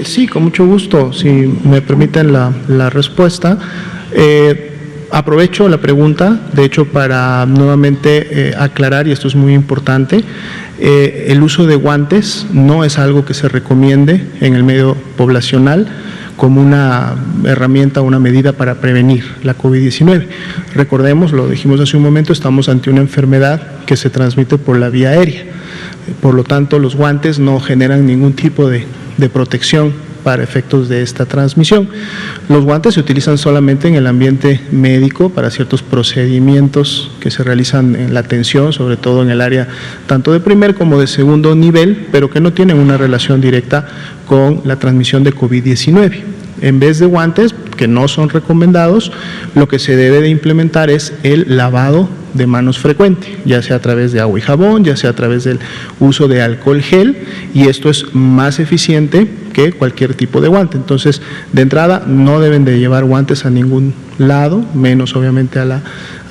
Sí, con mucho gusto, si me permiten la respuesta. Aprovecho la pregunta, de hecho, para nuevamente aclarar, y esto es muy importante, el uso de guantes no es algo que se recomiende en el medio poblacional como una herramienta, una medida para prevenir la COVID-19. Recordemos, lo dijimos hace un momento, estamos ante una enfermedad que se transmite por la vía aérea. Por lo tanto, los guantes no generan ningún tipo de protección para efectos de esta transmisión. Los guantes se utilizan solamente en el ambiente médico para ciertos procedimientos que se realizan en la atención, sobre todo en el área tanto de primer como de segundo nivel, pero que no tienen una relación directa con la transmisión de COVID-19. En vez de guantes, que no son recomendados, lo que se debe de implementar es el lavado de manos frecuente, ya sea a través de agua y jabón, ya sea a través del uso de alcohol gel, y esto es más eficiente que cualquier tipo de guante. Entonces, de entrada, no deben de llevar guantes a ningún lado, menos obviamente a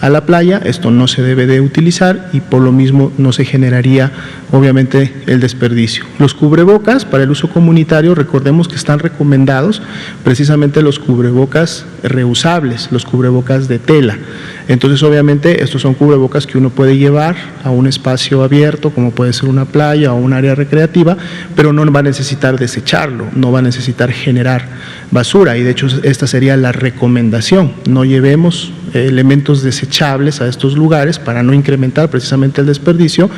la playa. Esto no se debe de utilizar y por lo mismo no se generaría obviamente el desperdicio. Los cubrebocas para el uso comunitario, recordemos que están recomendados precisamente los cubrebocas reusables, los cubrebocas de tela. Entonces, obviamente, estos son cubrebocas que uno puede llevar a un espacio abierto, como puede ser una playa o un área recreativa, pero no va a necesitar desecharlo, no va a necesitar generar basura, y de hecho esta sería la recomendación: no llevemos elementos desechables a estos lugares para no incrementar precisamente el desperdicio,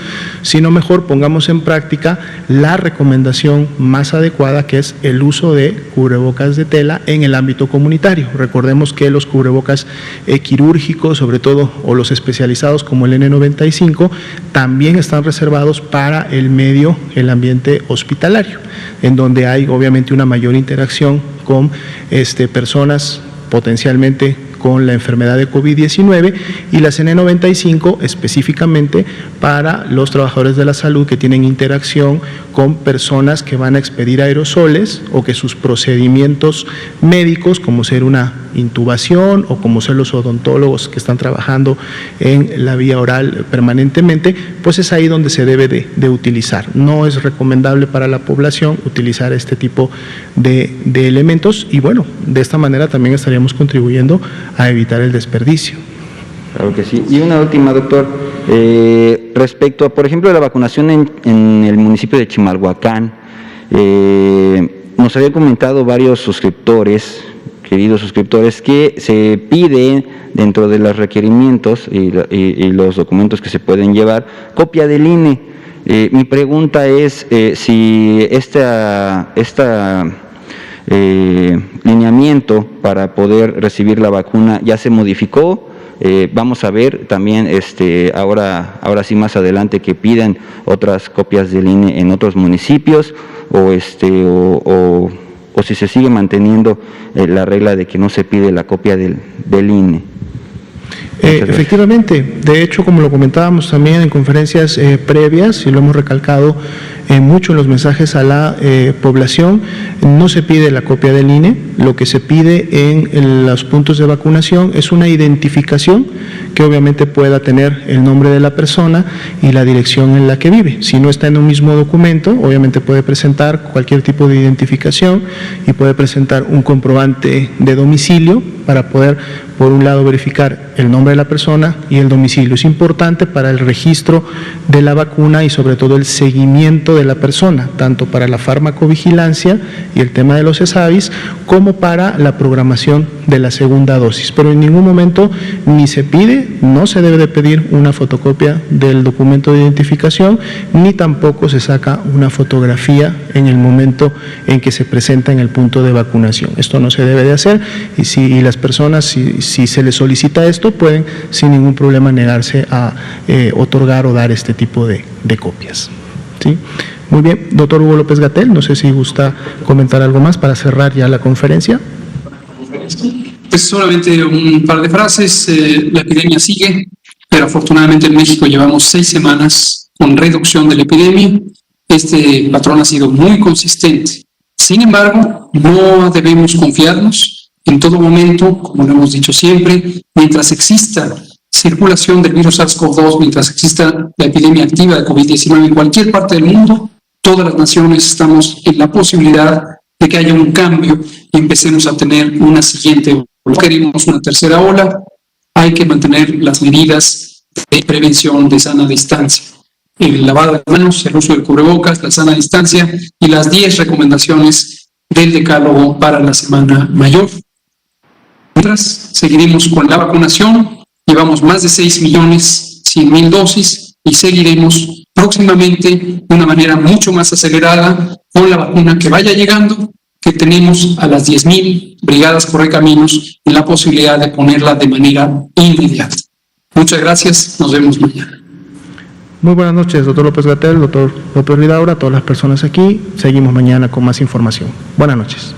sino mejor pongamos en práctica la recomendación más adecuada, que es el uso de cubrebocas de tela en el ámbito comunitario. Recordemos que los cubrebocas quirúrgicos, sobre todo, o los especializados como el N95, también están reservados para el ambiente hospitalario, en donde hay obviamente una mayor interacción con personas potencialmente con la enfermedad de COVID-19, y las N95 específicamente para los trabajadores de la salud que tienen interacción con personas que van a expedir aerosoles, o que sus procedimientos médicos, como ser una intubación o como ser los odontólogos que están trabajando en la vía oral permanentemente, pues es ahí donde se debe de utilizar. No es recomendable para la población utilizar este tipo de elementos, y bueno, de esta manera también estaríamos contribuyendo a evitar el desperdicio. Claro que sí. Y una última, doctor, respecto a, por ejemplo, la vacunación en el municipio de Chimalhuacán, nos habían comentado varios suscriptores, queridos suscriptores, que se pide dentro de los requerimientos y los documentos que se pueden llevar, copia del INE. Mi pregunta es si lineamiento para poder recibir la vacuna ya se modificó. Vamos a ver también ahora sí más adelante que pidan otras copias del INE en otros municipios, o si se sigue manteniendo la regla de que no se pide la copia del INE. Efectivamente, de hecho, como lo comentábamos también en conferencias previas, y lo hemos recalcado mucho en los mensajes a la población, no se pide la copia del INE. Lo que se pide en los puntos de vacunación es una identificación que obviamente pueda tener el nombre de la persona y la dirección en la que vive. Si no está en un mismo documento, obviamente puede presentar cualquier tipo de identificación y puede presentar un comprobante de domicilio para poder, por un lado, verificar el nombre de la persona y el domicilio. Es importante para el registro de la vacuna y sobre todo el seguimiento seguimiento de la persona, tanto para la farmacovigilancia y el tema de los ESAVIS, como para la programación de la segunda dosis. Pero en ningún momento ni se pide, no se debe de pedir una fotocopia del documento de identificación, ni tampoco se saca una fotografía en el momento en que se presenta en el punto de vacunación. Esto no se debe de hacer y las personas, si se les solicita esto, pueden sin ningún problema negarse a otorgar o dar este tipo de copias. ¿Sí? Muy bien, doctor Hugo López-Gatell, no sé si gusta comentar algo más para cerrar ya la conferencia. Pues solamente un par de frases. La epidemia sigue, pero afortunadamente en México llevamos 6 semanas con reducción de la epidemia. Este patrón ha sido muy consistente. Sin embargo, no debemos confiarnos en todo momento, como lo hemos dicho siempre, mientras exista circulación del virus SARS-CoV-2, mientras exista la epidemia activa de COVID-19 en cualquier parte del mundo, todas las naciones estamos en la posibilidad de que haya un cambio y empecemos a tener una siguiente ola. No queremos una tercera ola, hay que mantener las medidas de prevención de sana distancia. El lavado de manos, el uso de cubrebocas, la sana distancia y las 10 recomendaciones del decálogo para la semana mayor. Mientras, seguiremos con la vacunación. Llevamos más de 6.100.000 dosis y seguiremos próximamente de una manera mucho más acelerada con la vacuna que vaya llegando, que tenemos a las 10.000 brigadas Correcaminos y la posibilidad de ponerla de manera inmediata. Muchas gracias, nos vemos mañana. Muy buenas noches, doctor López-Gatell, doctor López Ridaura, todas las personas aquí. Seguimos mañana con más información. Buenas noches.